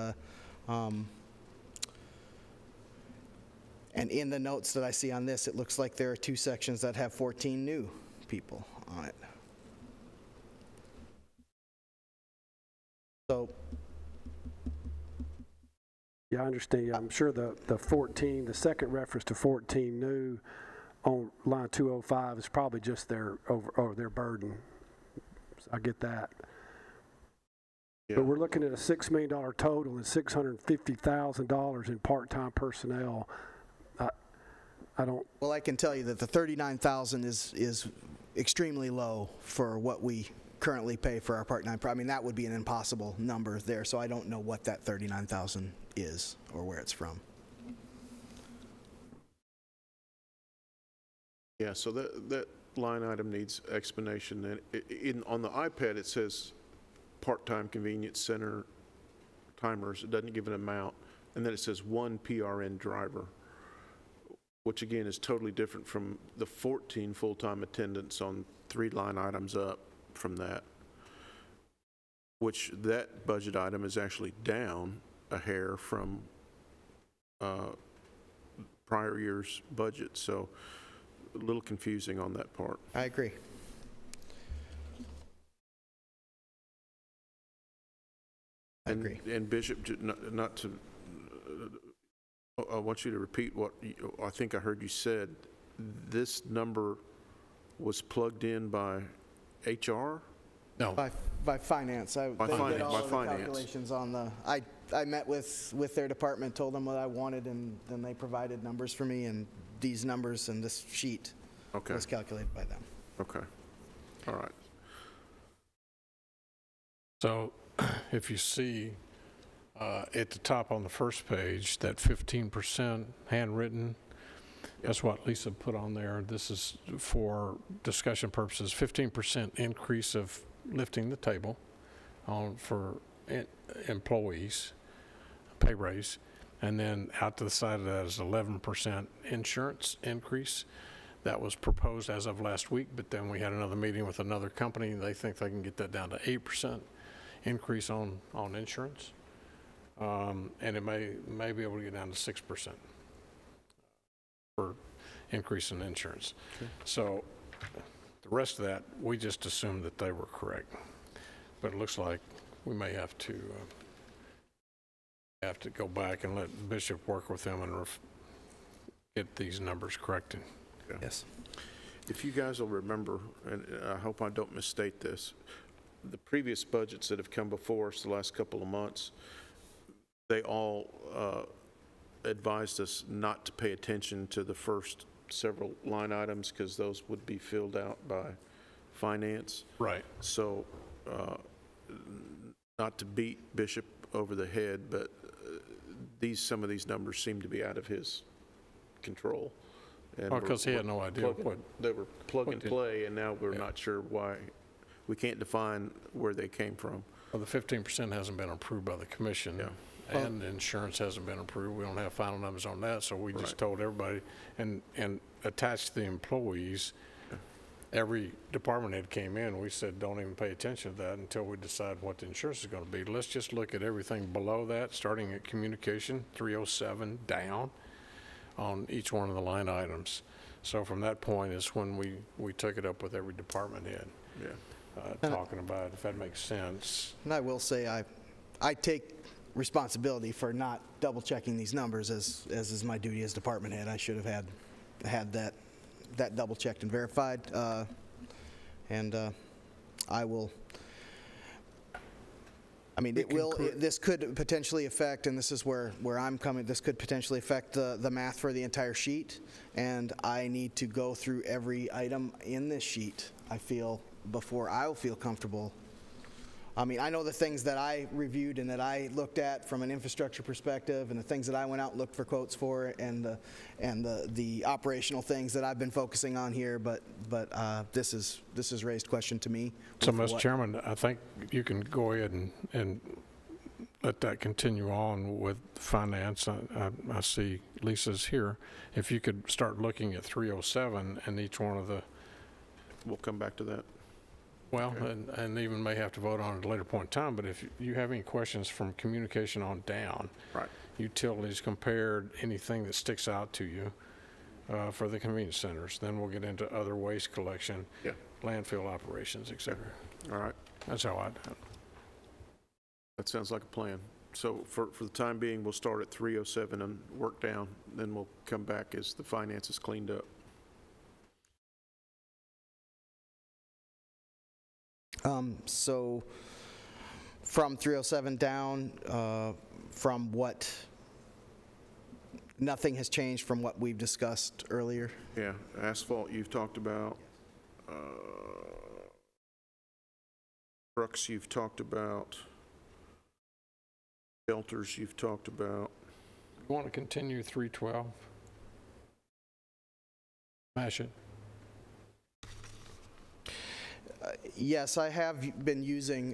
in the notes that I see on this, it looks like there are 2 sections that have 14 new people on it. So, yeah, I understand. I'm sure the 14, the second reference to 14 new on line 205 is probably just their their burden. So I get that. Yeah. But we're looking at a $6 million total and $650,000 in part-time personnel. I don't. Well, I can tell you that the 39,000 is extremely low for what we currently pay for our part-time. I mean, that would be an impossible number there, so I don't know what that 39,000 is or where it's from. Yeah, so that line item needs explanation. And on the iPad, it says part-time convenience center timers. It doesn't give an amount. And then it says 1 PRN driver, which again is totally different from the 14 full-time attendants on 3 line items up from that, which that budget item is actually down a hair from prior year's budget. So a little confusing on that part. I agree. And Bishop, not to, I want you to repeat what I think I heard you said. This number was plugged in by HR? No. By finance. They did all of the calculations on the. I met with their department, told them what I wanted, and then they provided numbers for me, and these numbers and this sheet was calculated by them. Okay. All right. So if you see at the top on the first page, that 15% handwritten, that's what Lisa put on there. This is for discussion purposes, 15% increase of lifting the table for employees, pay raise. And then out to the side of that is 11% insurance increase. That was proposed as of last week, but then we had another meeting with another company. They think they can get that down to 8% increase on insurance. And it may be able to get down to 6% for increase in insurance. Okay. So the rest of that, we just assumed that they were correct. But it looks like we may have to go back and let Bishop work with them and get these numbers corrected. Yeah. Yes. If you guys will remember, and I hope I don't misstate this, the previous budgets that have come before us the last couple of months, they all advised us not to pay attention to the first several line items because those would be filled out by finance. Right. So, not to beat Bishop over the head, but some of these numbers seem to be out of his control. Well, because he had no idea what. They were plug and did- play, and now we're not sure why. We can't define where they came from. Well, the 15% hasn't been approved by the commission. Yeah. And the insurance hasn't been approved. We don't have final numbers on that, so we just Right. told everybody, and attached to the employees, every department head came in, we said, don't even pay attention to that until we decide what the insurance is going to be. Let's just look at everything below that, starting at communication, 307 down on each one of the line items. So from that point is when we took it up with every department head. Yeah. Talking about it, if that makes sense. And I will say, I take responsibility for not double-checking these numbers as is my duty as department head. I should have had that double-checked and verified. And I will, I mean, this could potentially affect, and this is where I'm coming, this could potentially affect the math for the entire sheet. And I need to go through every item in this sheet, I feel, before I'll feel comfortable. I mean, I know the things that I reviewed and that I looked at from an infrastructure perspective, and the things that I went out and looked for quotes for, and the operational things that I've been focusing on here. But this is raised question to me. So, Mr. Chairman, I think you can go ahead and let that continue on with finance. I see Lisa's here. If you could start looking at 307 and each one of the. We'll come back to that. Well, and even may have to vote on it at a later point in time, but if you have any questions from communication on down, right. Utilities compared, anything that sticks out to you for the convenience centers, then we'll get into other waste collection, landfill operations, et cetera. All right. That's how I do it. That sounds like a plan. So for the time being, we'll start at 307 and work down, then we'll come back as the finance is cleaned up. So from 307 down, from what, nothing has changed from what we've discussed earlier? Yeah, asphalt you've talked about. Trucks you've talked about. Shelters you've talked about. You want to continue 312? Smash it. Yes, I have been using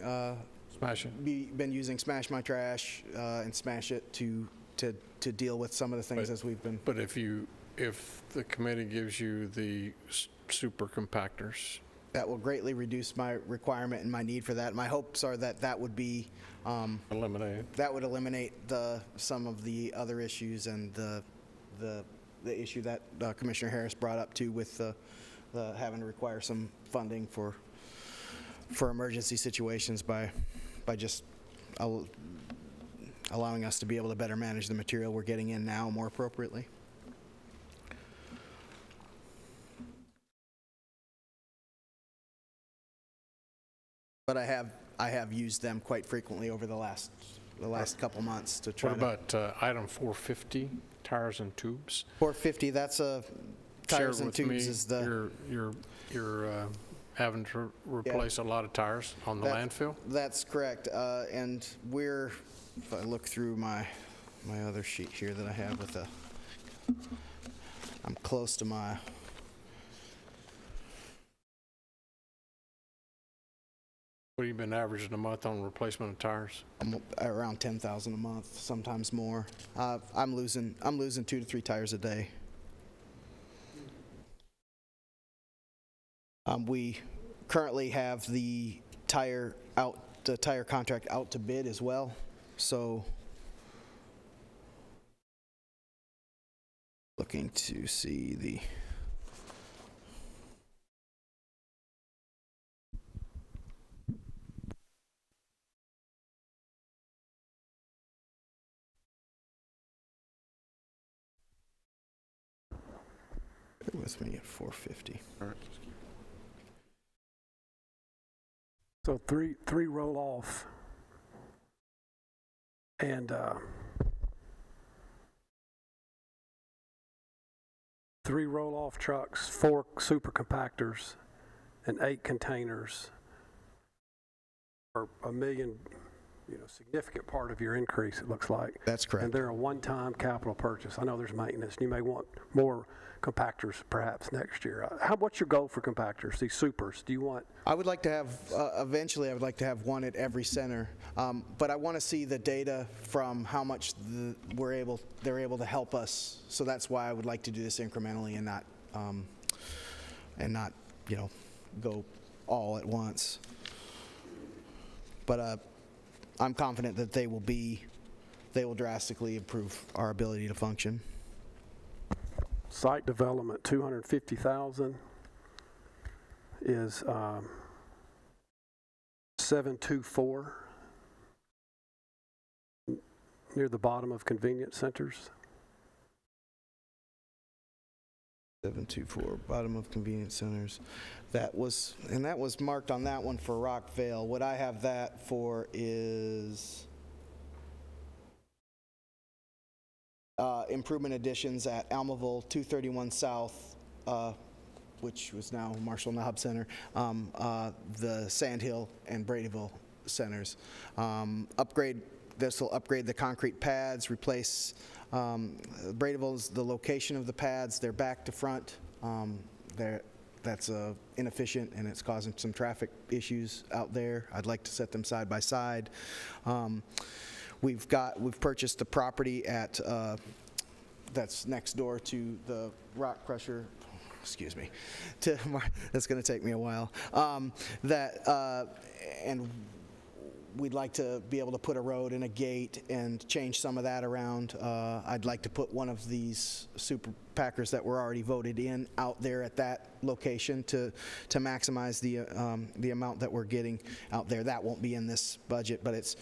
Smash it. been using Smash My Trash and Smash It to deal with some of the things as we've been. But if the committee gives you the super compactors, that will greatly reduce my requirement and my need for that. My hopes are that would be eliminated. That would eliminate some of the other issues and the issue that Commissioner Harris brought up too, with the having to require some funding for emergency situations by just allowing us to be able to better manage the material we're getting in now more appropriately. But I have used them quite frequently over the last couple months to try. What about item 450, tires and tubes? 450, that's tires and tubes is the. You're having to replace a lot of tires on the landfill? That's correct. And we're, if I look through my other sheet here that I have with I'm close to my. What have you been averaging a month on replacement of tires? I'm around 10,000 a month, sometimes more. I'm losing 2 to 3 tires a day. We currently have the tire contract out to bid as well. So looking to see the with me at 450. All right. So three roll off, and 3 roll-off trucks, 4 super compactors, and 8 containers are $1 million, significant part of your increase, it looks like. That's correct. And they're a one-time capital purchase. I know there's maintenance, and you may want more compactors perhaps next year. What's your goal for compactors, these supers? Do you want? I would like to have, eventually I would like to have one at every center, but I want to see the data from how much they're able to help us. So that's why I would like to do this incrementally and not, go all at once. But I'm confident that they will drastically improve our ability to function. Site development, 250,000 is 724 near the bottom of convenience centers. 724, bottom of convenience centers. That was marked on that one for Rockvale. What I have that for is improvement additions at Almaville, 231 South, which was now Marshall Knob Center, the Sandhill and Bradyville centers. This will upgrade the concrete pads, replace Bradyville's the location of the pads. They're back to front. That's inefficient and it's causing some traffic issues out there. I'd like to set them side by side. We've purchased the property at that's next door to the rock crusher. Excuse me. That's going to take me a while. And we'd like to be able to put a road and a gate and change some of that around. I'd like to put one of these super packers that were already voted in out there at that location to maximize the amount that we're getting out there. That won't be in this budget, but it's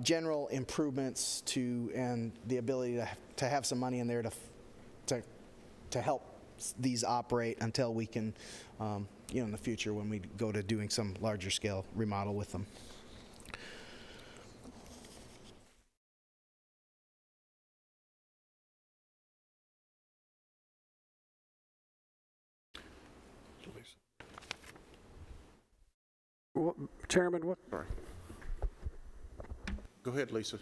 general improvements and the ability to have some money in there to help these operate until we can, in the future when we go to doing some larger scale remodel with them. Chairman, what? Sorry. Go ahead, Lisa.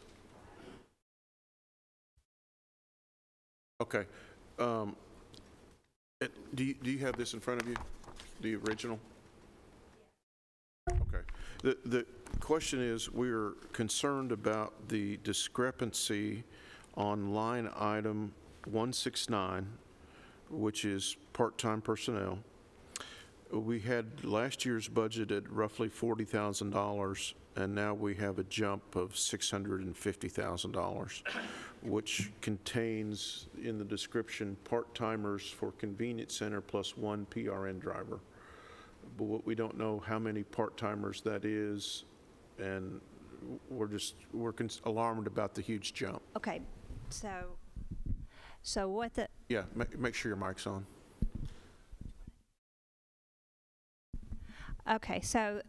Okay. Do you have this in front of you, the original? Okay. The question is, we're concerned about the discrepancy on line item 169, which is part-time personnel. We had last year's budget at roughly $40,000, and now we have a jump of $650,000, which contains in the description part-timers for convenience center plus 1 PRN driver. But we don't know how many part-timers that is, and we're alarmed about the huge jump. Okay, so what the? Yeah, make sure your mic's on. Okay, so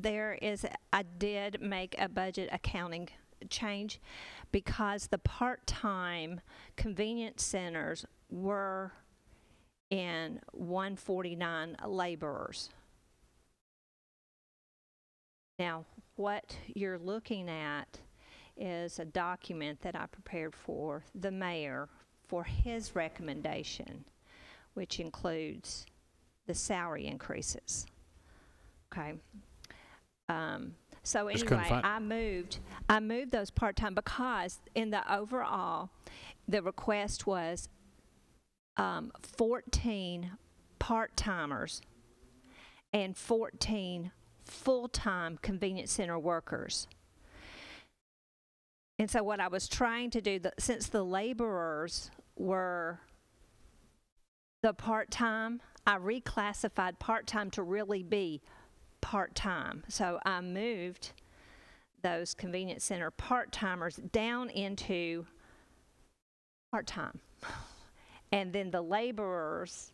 I did make a budget accounting change because the part-time convenience centers were in 149 laborers. Now, what you're looking at is a document that I prepared for the mayor for his recommendation, which includes the salary increases. Okay. So anyway, I moved those part-time because in the overall, the request was 14 part-timers and 14 full-time convenience center workers. And so what I was trying to do, since the laborers were the part-time, I reclassified part-time to really be part-time. So I moved those convenience center part-timers down into part-time. And then the laborers,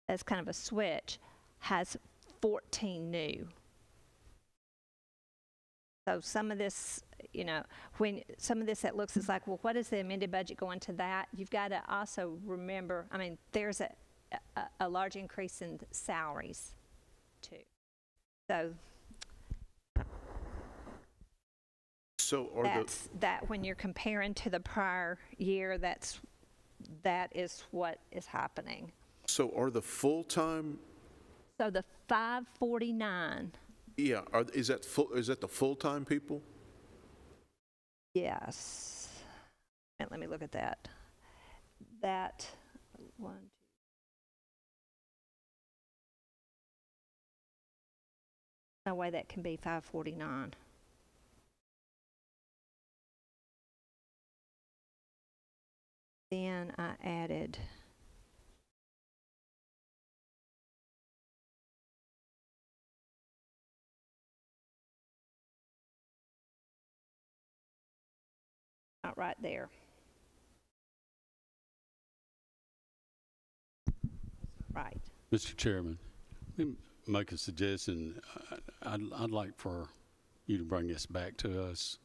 as kind of a switch, has 14 new. So some of this, you know, when some of this that looks is like, well, what is the amended budget going to that? You've got to also remember, I mean, there's a large increase in salaries too. So are that's that when you're comparing to the prior year, that is what is happening. So are the full-time, So the 549, yeah, is that the full-time people? yes. And let me look at that. That one, two. No way that can be 549. Then I added not right there. Right. Mr. Chairman, let me make a suggestion. I'd like for you to bring this back to us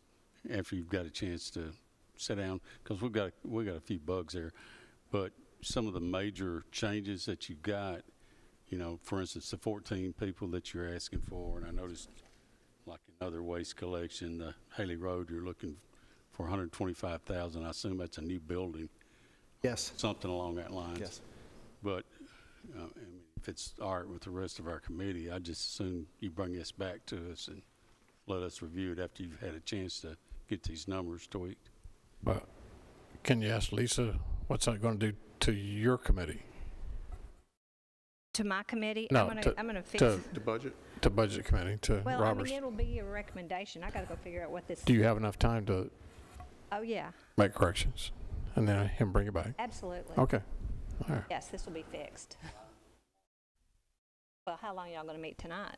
after you've got a chance to sit down, because we got a few bugs there. But some of the major changes that you got, you know, for instance, the 14 people that you're asking for, and I noticed, like another waste collection, the Haley Road, you're looking for 125,000. I assume that's a new building. Yes. Something along that line. Yes. But I mean, if it's all right with the rest of our committee, I just assume you bring this back to us and let us review it after you've had a chance to get these numbers tweaked. But can you ask Lisa, what's that going to do to your committee? To my committee, No, I'm gonna fix. The budget? To budget committee, to Well, Robert's. I mean, it'll be a recommendation. I gotta go figure out what this. Do you have enough time to Oh yeah, make corrections and then him bring it back? absolutely. Okay. All right. Yes, this will be fixed. Well, how long y'all gonna meet tonight?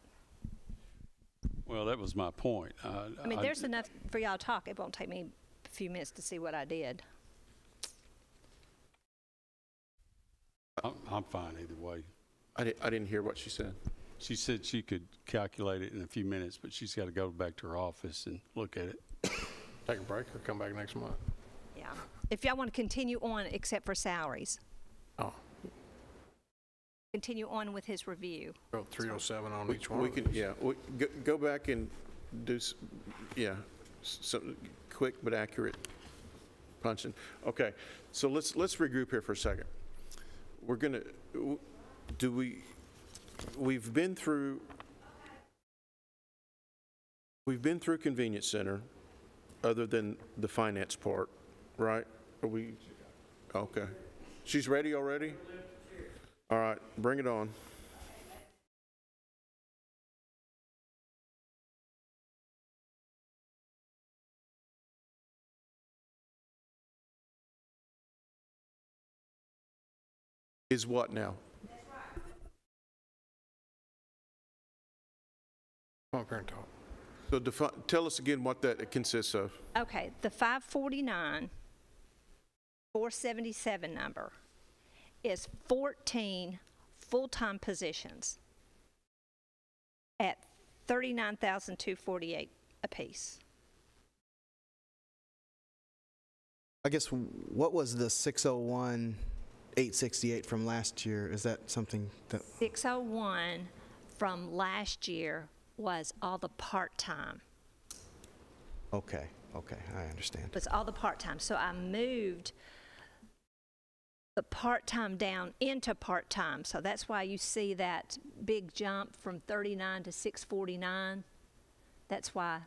Well, that was my point. I mean, there's enough for y'all to talk. It won't take me a few minutes to see what I did. I'm fine either way. I didn't hear what she said. She said she could calculate it in a few minutes, but she's got to go back to her office and look at it. Take a break or come back next month? Yeah. If y'all want to continue on, except for salaries, Oh, continue on with his review. go 307 on each one. We can, yeah, go back and do, some quick but accurate punching. Okay, so let's regroup here for a second. We're gonna, we've been through convenience center, other than the finance part, right? Are we, okay. She's ready already? All right, bring it on. Is what now? Come up here and talk. So tell us again what that consists of. Okay, the 549, 477 number is 14 full-time positions at $39,248 apiece. I guess, what was the 601,868 from last year? Is that something that? 601 from last year was all the part-time. Okay, I understand. Was all the part-time. So I moved the part-time down into part-time. So that's why you see that big jump from 39 to 649. That's why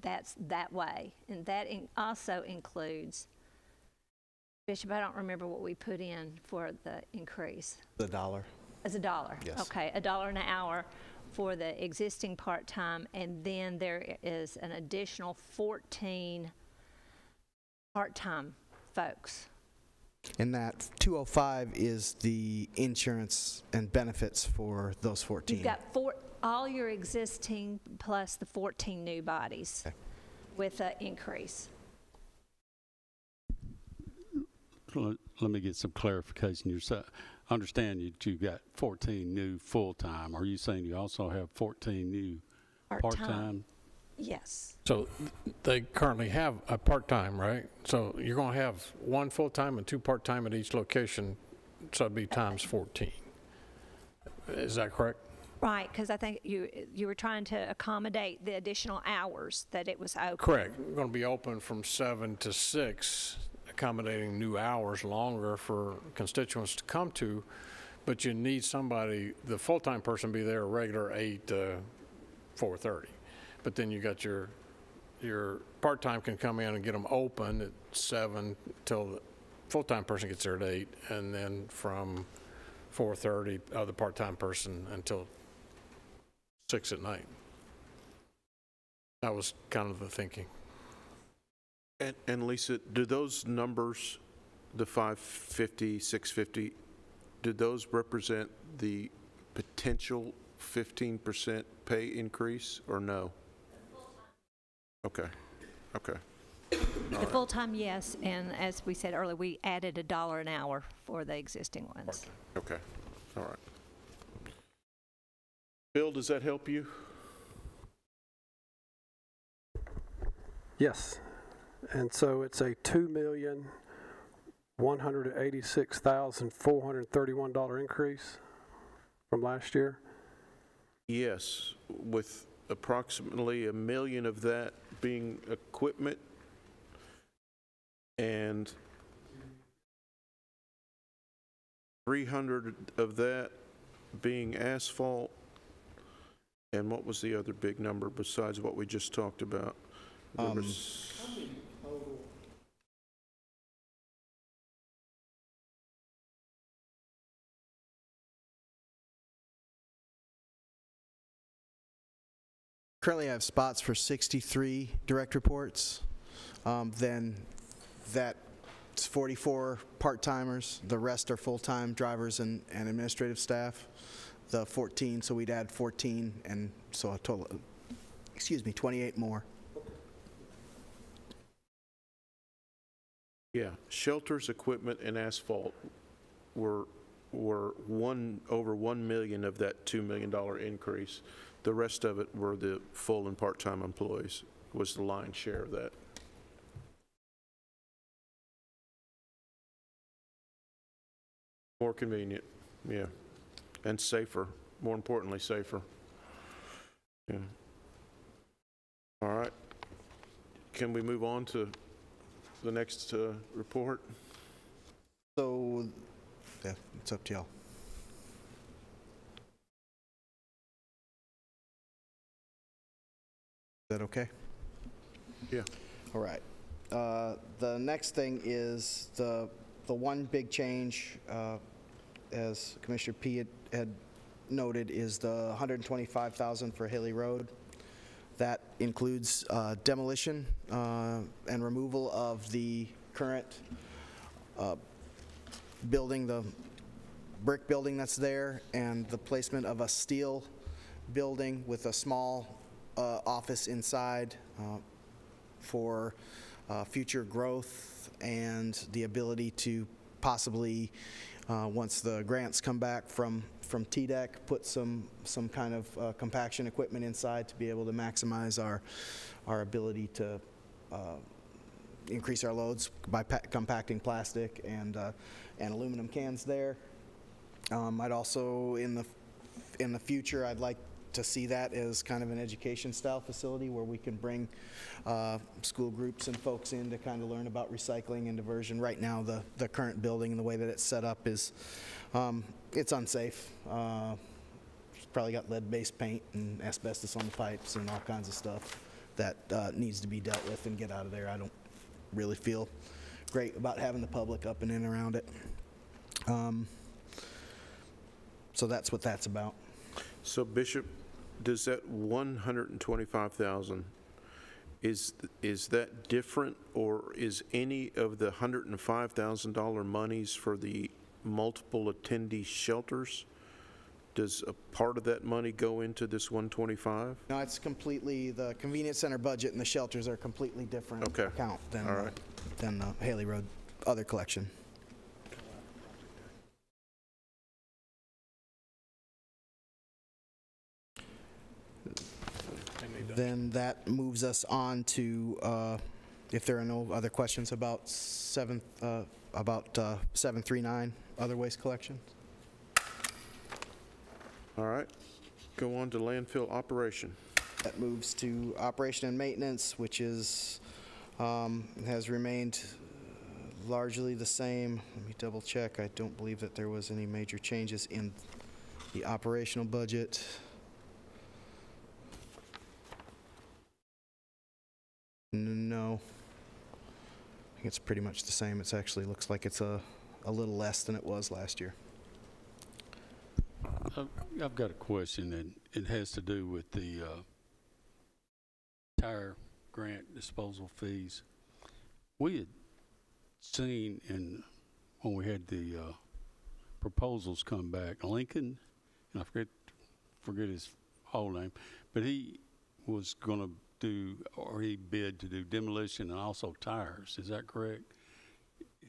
that's that way. And that also includes, Bishop, I don't remember what we put in for the increase. The dollar? As $1. Yes. Okay, $1 an hour for the existing part-time, and then there is an additional 14 part-time folks. And that 205 is the insurance and benefits for those 14? You've got all your existing plus the 14 new bodies with an increase. Let me get some clarification. I understand you got 14 new full-time. Are you saying you also have 14 new part-time? Yes. So they currently have a part-time, right? So you're going to have one full-time and two part-time at each location, so it'd be times 14. Is that correct? Right, because I think you were trying to accommodate the additional hours that it was open. Correct. We're going to be open from 7 to 6, accommodating new hours longer for constituents to come to, but you need somebody, the full-time person be there a regular 8 to 4:30. But then you got your part-time can come in and get them open at 7 till the full-time person gets there at 8, and then from 4:30, the part-time person until 6 at night. That was kind of the thinking. And Lisa, do those numbers, the 550, 650, do those represent the potential 15% pay increase or no? Okay. Okay. The full-time, yes, and as we said earlier, we added $1 an hour for the existing ones. Okay. All right. Bill, does that help you? Yes. And so it's a $2,186,431 increase from last year? Yes, with approximately $1 million of that being equipment and 300 of that being asphalt. And what was the other big number besides what we just talked about? There was Currently, I have spots for 63 direct reports. Then that's 44 part-timers. The rest are full-time drivers and administrative staff. The 14, so we'd add 14, and so a total, 28 more. Yeah, shelters, equipment, and asphalt were over $1 million of that $2 million increase. The rest of it were the full and part-time employees, was the lion's share of that. More convenient, yeah, and safer, more importantly, safer. Yeah. All right. Can we move on to the next report? So, yeah, it's up to y'all. Is that okay? Yeah. All right. The next thing is the one big change, as Commissioner P had noted, is the $125,000 for Haley Road. That includes demolition and removal of the current building, the brick building that's there, and the placement of a steel building with a small office inside for future growth and the ability to possibly, once the grants come back from TDEC, put some kind of compaction equipment inside to be able to maximize our ability to increase our loads by compacting plastic and aluminum cans there. I'd also, in the future, I'd like to see that as kind of an education style facility where we can bring school groups and folks in to kind of learn about recycling and diversion. Right now, the current building and the way that it's set up is, it's unsafe. It's probably got lead-based paint and asbestos on the pipes and all kinds of stuff that needs to be dealt with and get out of there. I don't really feel great about having the public up and in around it. So that's what that's about. So Bishop, does that 125,000, is that different, or is any of the $105,000 monies for the multiple attendee shelters? Does a part of that money go into this 125? No, it's completely, the convenience center budget and the shelters are a completely different account than the Haley Road other collection. Then that moves us on to, if there are no other questions about 739, other waste collection. All right, go on to landfill operation. That moves to operation and maintenance, which is, has remained largely the same. Let me double check. I don't believe that there was any major changes in the operational budget. No. I think it's pretty much the same. It actually looks like it's a little less than it was last year. I've got a question, and it has to do with the tire grant disposal fees. We had seen when we had the proposals come back, Lincoln, and I forget his whole name, but he was going to do, or he bid to do demolition and also tires. Is that correct?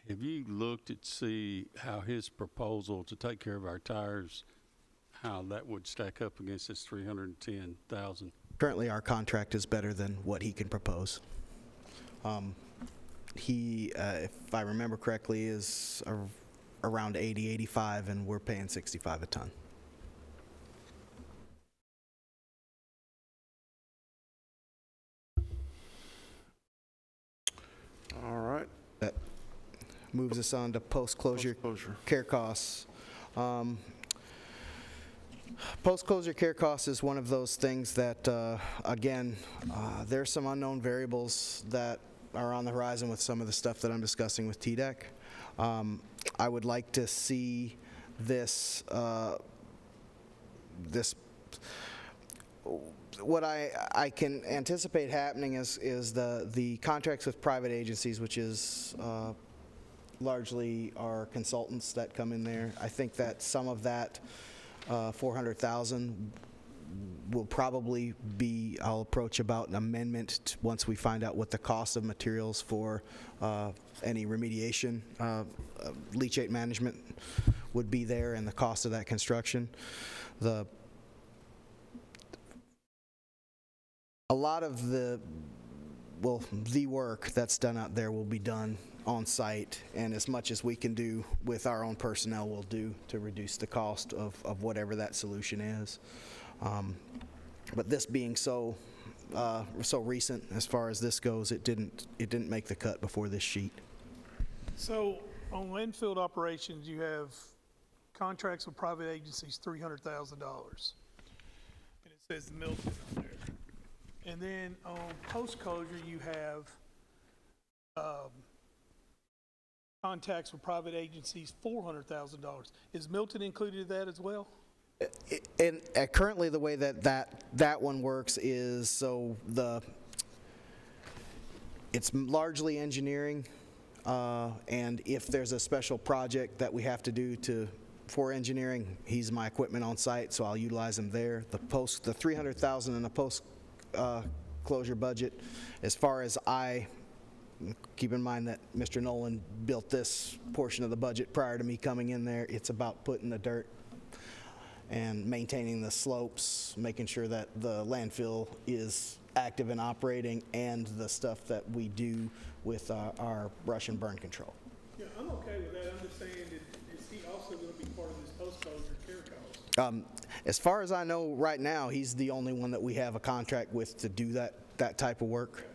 Have you looked at see how his proposal to take care of our tires, how that would stack up against this $310,000? Currently, our contract is better than what he can propose. He, if I remember correctly, is around 80, 85, and we're paying 65 a ton. All right. That moves us on to post-closure care costs. Post-closure care costs is one of those things that, again, there's some unknown variables that are on the horizon with some of the stuff that I'm discussing with TDEC. I would like to see this, what I can anticipate happening is the contracts with private agencies, which is largely our consultants that come in there. I think that some of that $400,000 will probably be, I'll approach about an amendment once we find out what the cost of materials for any remediation, leachate management would be there, and the cost of that construction. A lot of the work that's done out there will be done on site, and as much as we can do with our own personnel, we'll do to reduce the cost of whatever that solution is. But this being so recent as far as this goes, it didn't make the cut before this sheet. So on landfill operations, you have contracts with private agencies, $300,000. And it says Milton on there. And then on post-closure, you have contacts with private agencies, $400,000. Is Milton included in that as well? And currently, the way that one works is it's largely engineering, and if there's a special project that we have to do for engineering, he's my equipment on site, so I'll utilize him there. The $300,000 in the post closure budget, as far as keep in mind that Mr. Nolan built this portion of the budget prior to me coming in there. It's about putting the dirt and maintaining the slopes, making sure that the landfill is active and operating, and the stuff that we do with our brush and burn control. Yeah, I'm okay with that. I'm just saying, is he also going to be part of this post-closure care cost? As far as I know right now, he's the only one that we have a contract with to do that type of work.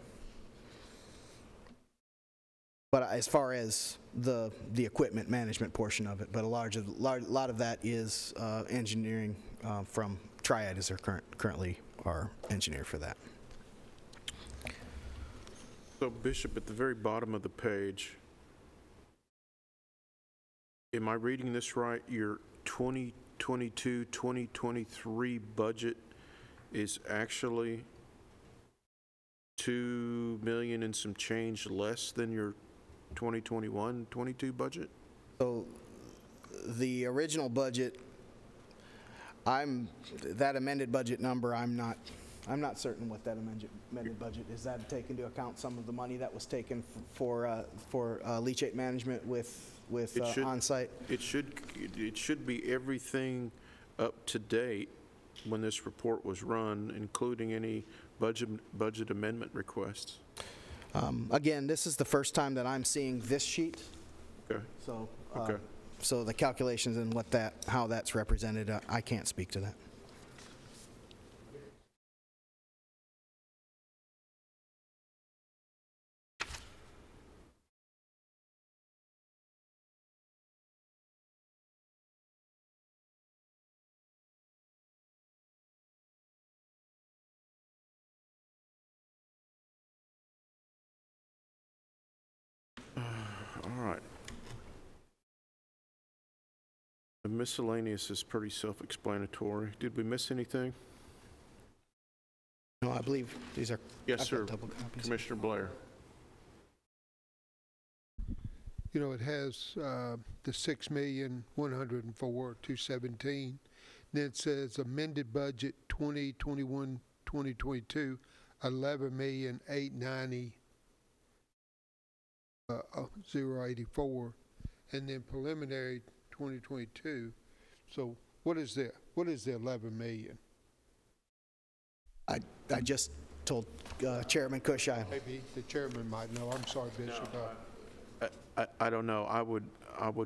But as far as the equipment management portion of it, but a lot of that is engineering from Triad is currently our engineer for that. So Bishop, at the very bottom of the page, am I reading this right? Your 2022-2023 budget is actually $2 million and some change less than your 2021-22 budget? So the original budget, that amended budget number, I'm not certain what that amended budget is. That take into account some of the money that was taken for leachate management with on-site? It should be everything up to date when this report was run, including any budget amendment requests? Again, this is the first time that I'm seeing this sheet. Okay. So, Okay. so the calculations and how that's represented, I can't speak to that. All right. The miscellaneous is pretty self-explanatory. Did we miss anything? No, I believe these are. Yes, I've got sir. double copies. Commissioner Blair. You know, it has the $6,104,217. Then it says amended budget 2021-2022, $11,890,084, and then preliminary 2022. So what is the 11 million? I just told Chairman Cush Maybe the chairman might know. I'm sorry, Bishop. I don't know. I would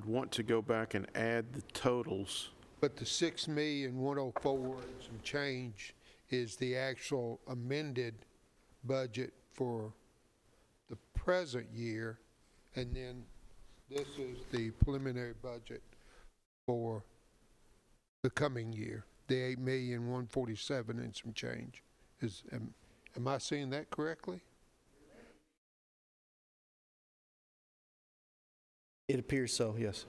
want to go back and add the totals. But the 6,104,000 and some change is the actual amended budget for the present year, and then this is the preliminary budget for the coming year, the 8,147,000 and some change. Am I seeing that correctly? It appears so, yes.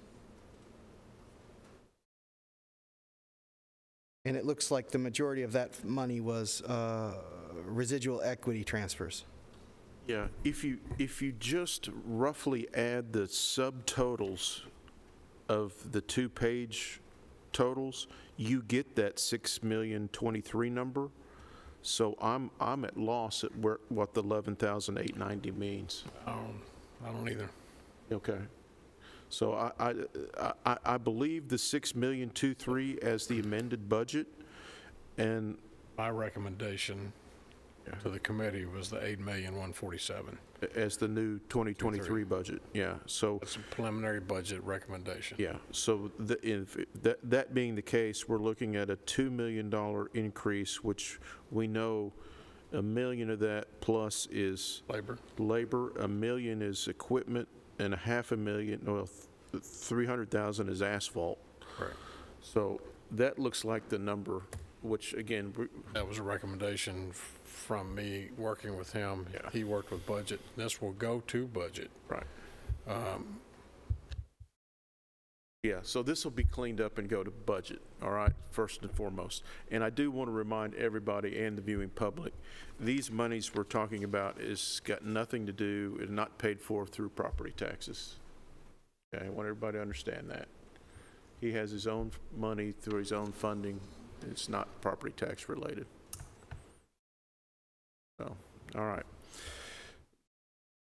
And it looks like the majority of that money was residual equity transfers. Yeah, if you just roughly add the subtotals of the two-page totals, you get that 6,023,000 number. So I'm at loss at what the 11,890 means. I don't either. Okay. So I believe the 6,023,000 as the amended budget, and My recommendation to the committee was the 8,147,000. as the new 2023 budget. Yeah. So That's a preliminary budget recommendation. yeah. So that being the case, we're looking at a $2 million increase, which we know $1 million of that plus is Labor. $1 million is equipment, and $500,000, well, 300,000 is asphalt. Right. So that looks like the number, which again, That was a recommendation from me working with him. Yeah. He worked with budget. This will go to budget. right. Yeah, so this will be cleaned up and go to budget, all right, first and foremost. And I do want to remind everybody and the viewing public, these monies we're talking about is got nothing to do, is not paid for through property taxes. Okay, I want everybody to understand that. He has his own money through his own funding. It's not property tax related. So, all right.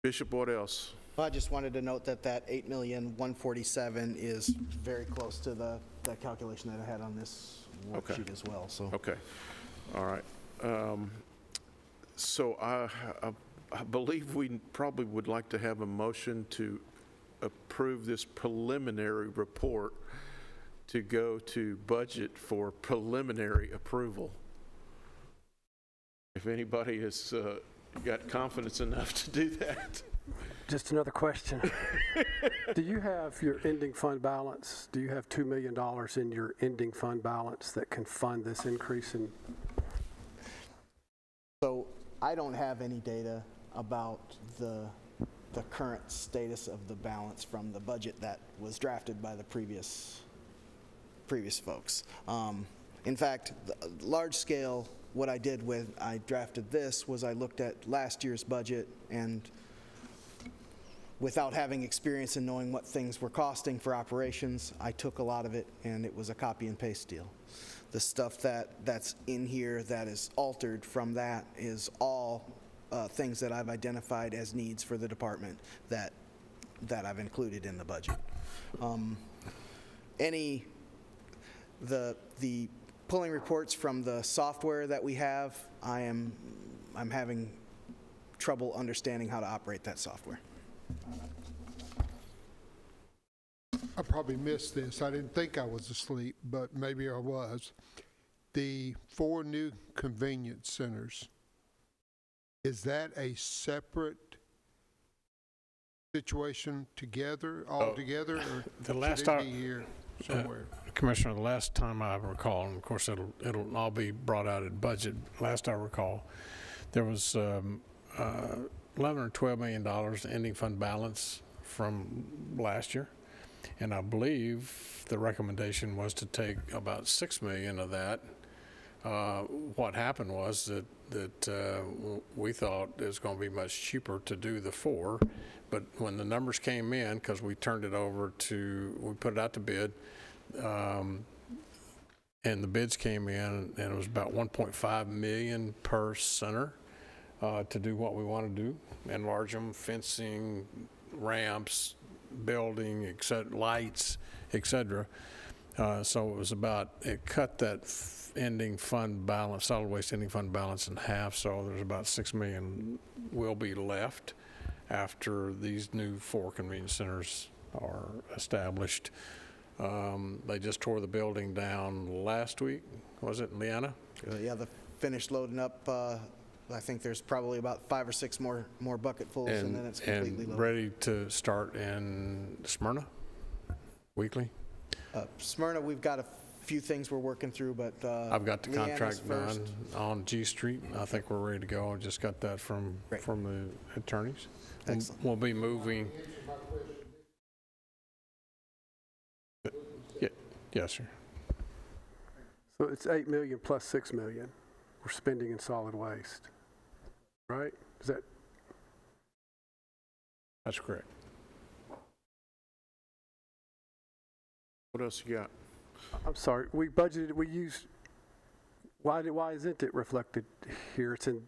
Bishop, what else? Well, I just wanted to note that 8,147,000 is very close to the calculation that I had on this Okay. worksheet as well, so. Okay, all right. So I believe we probably would like to have a motion to approve this preliminary report to go to budget for preliminary approval. If anybody has got confidence enough to do that. Just another question. Do you have your ending fund balance? Do you have $2 million in your ending fund balance that can fund this increase in? So I don't have any data about the current status of the balance from the budget that was drafted by the previous folks. In fact, large scale, what I did when I drafted this was I looked at last year's budget, and without having experience in knowing what things were costing for operations, I took a lot of it, and it was a copy and paste deal. The stuff that's in here that is altered from that is all things that I've identified as needs for the department that I've included in the budget. The pulling reports from the software that we have. I'm having trouble understanding how to operate that software. I probably missed this. I didn't think I was asleep, but maybe I was. The 4 new convenience centers, is that a separate situation together, all together, or the last should it be here somewhere? Commissioner, the last time I recall, and of course it'll all be brought out at budget, last I recall, there was 11 or $12 million ending fund balance from last year. And I believe the recommendation was to take about $6 million of that. What happened was that we thought it was going to be much cheaper to do the 4, but when the numbers came in, because we turned it over we put it out to bid, and the bids came in, and it was about $1.5 million per center to do what we want to do, enlarge them, fencing, ramps, building, lights, etc. So it was about, it cut that ending fund balance, solid waste ending fund balance in half, so there's about $6 million will be left after these new 4 convenience centers are established. They just tore the building down last week, was it, Leanna? Yeah, the finished loading up. I think there's probably about 5 or 6 more bucketfuls, and then it's completely and loaded. Ready to start in Smyrna, weekly? Smyrna, we've got a few things we're working through, but I've got the Leanna's contract first. done on G Street. I think we're ready to go. I just got that from the attorneys. Excellent. We'll be moving. Yeah, yes, sir. So it's 8 million plus 6 million we're spending in solid waste, right? Is that? That's correct. What else you got? I'm sorry, we budgeted, we used, why isn't it reflected here? It's in,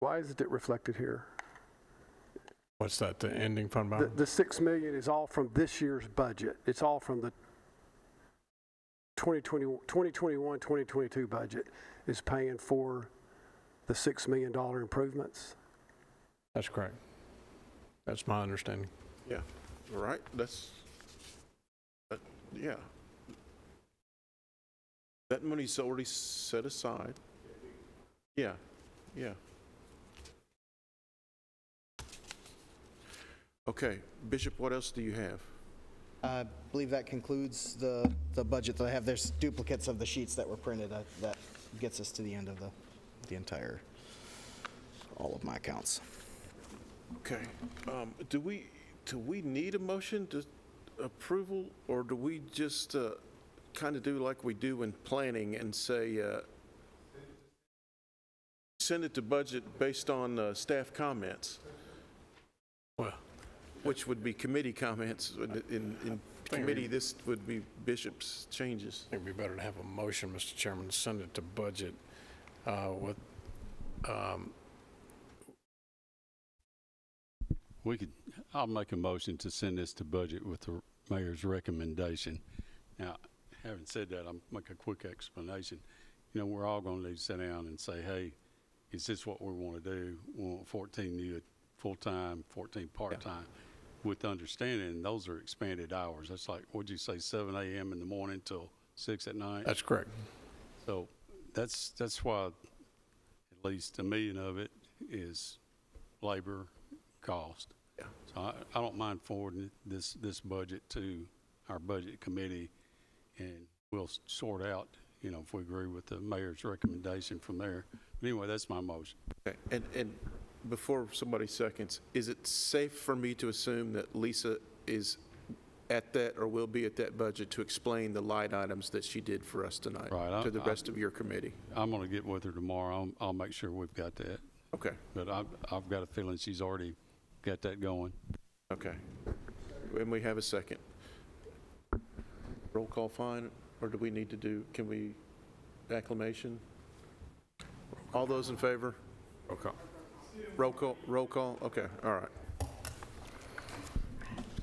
why isn't it reflected here? What's that, the ending fund balance? The 6 million is all from this year's budget. It's all from the 2021-2022 budget is paying for the $6 million improvements. That's correct. That's my understanding. Yeah, all right, yeah. That money's already set aside. Yeah, yeah. Okay, Bishop, what else do you have? I believe that concludes the budget that I have. There's duplicates of the sheets that were printed. That gets us to the end of the entire, all of my accounts. Okay, do we need a motion to approval, or do we just kind of do like we do in planning and say, send it to budget based on staff comments? Well, which would be committee comments. In committee, this would be Bishop's changes. It'd be better to have a motion, Mr. Chairman, to send it to budget with, I'll make a motion to send this to budget with the mayor's recommendation. Now, having said that, I'll make a quick explanation. You know, we're all going to need to sit down and say, hey, is this what we want to do? We want 14 new full-time, 14 part-time, with understanding those are expanded hours. That's like, what'd you say, 7 a.m. in the morning till 6 at night? that's correct. So that's why at least $1 million of it is labor cost. Yeah. So I don't mind forwarding this budget to our budget committee, and we'll sort out, you know, if we agree with the mayor's recommendation from there. But anyway, that's my motion. Okay. And before somebody seconds, is it safe for me to assume that Lisa is at that or will be at that budget to explain the line items that she did for us tonight Right. to the rest of your committee? I'm going to get with her tomorrow. I'll make sure we've got that. Okay. But I've got a feeling she's already got that going. Okay. And we have a second. Roll call fine, or do we need to do, can we, acclamation? All those in favor? Roll call. Roll call, okay, all right.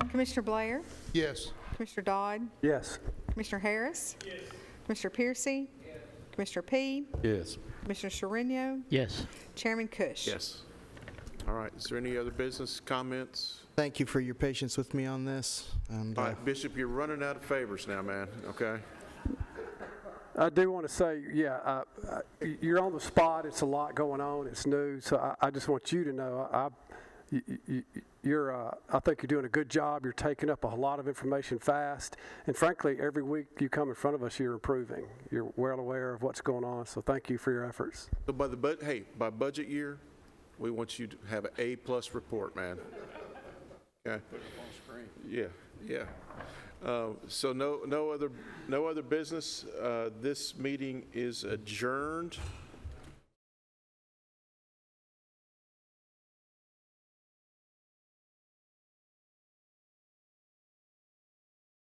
Commissioner Blair, Yes. Commissioner Dodd? Yes. Commissioner Harris? Yes. Commissioner Piercy? Yes. Commissioner Peed? Yes. Commissioner Cerrino? Yes. Chairman Kush? Yes. All right, is there any other business comments? Thank you for your patience with me on this. And All right, Bishop, you're running out of favors now, man, okay? I do want to say, yeah, you're on the spot. It's a lot going on. It's new. So I just want you to know, I think you're doing a good job. You're taking up a lot of information fast. And frankly, every week you come in front of us, you're improving. You're well aware of what's going on. So thank you for your efforts. So by by budget year, we want you to have an A+ report, man. Okay. Put it on screen. Yeah. So no other business. This meeting is adjourned.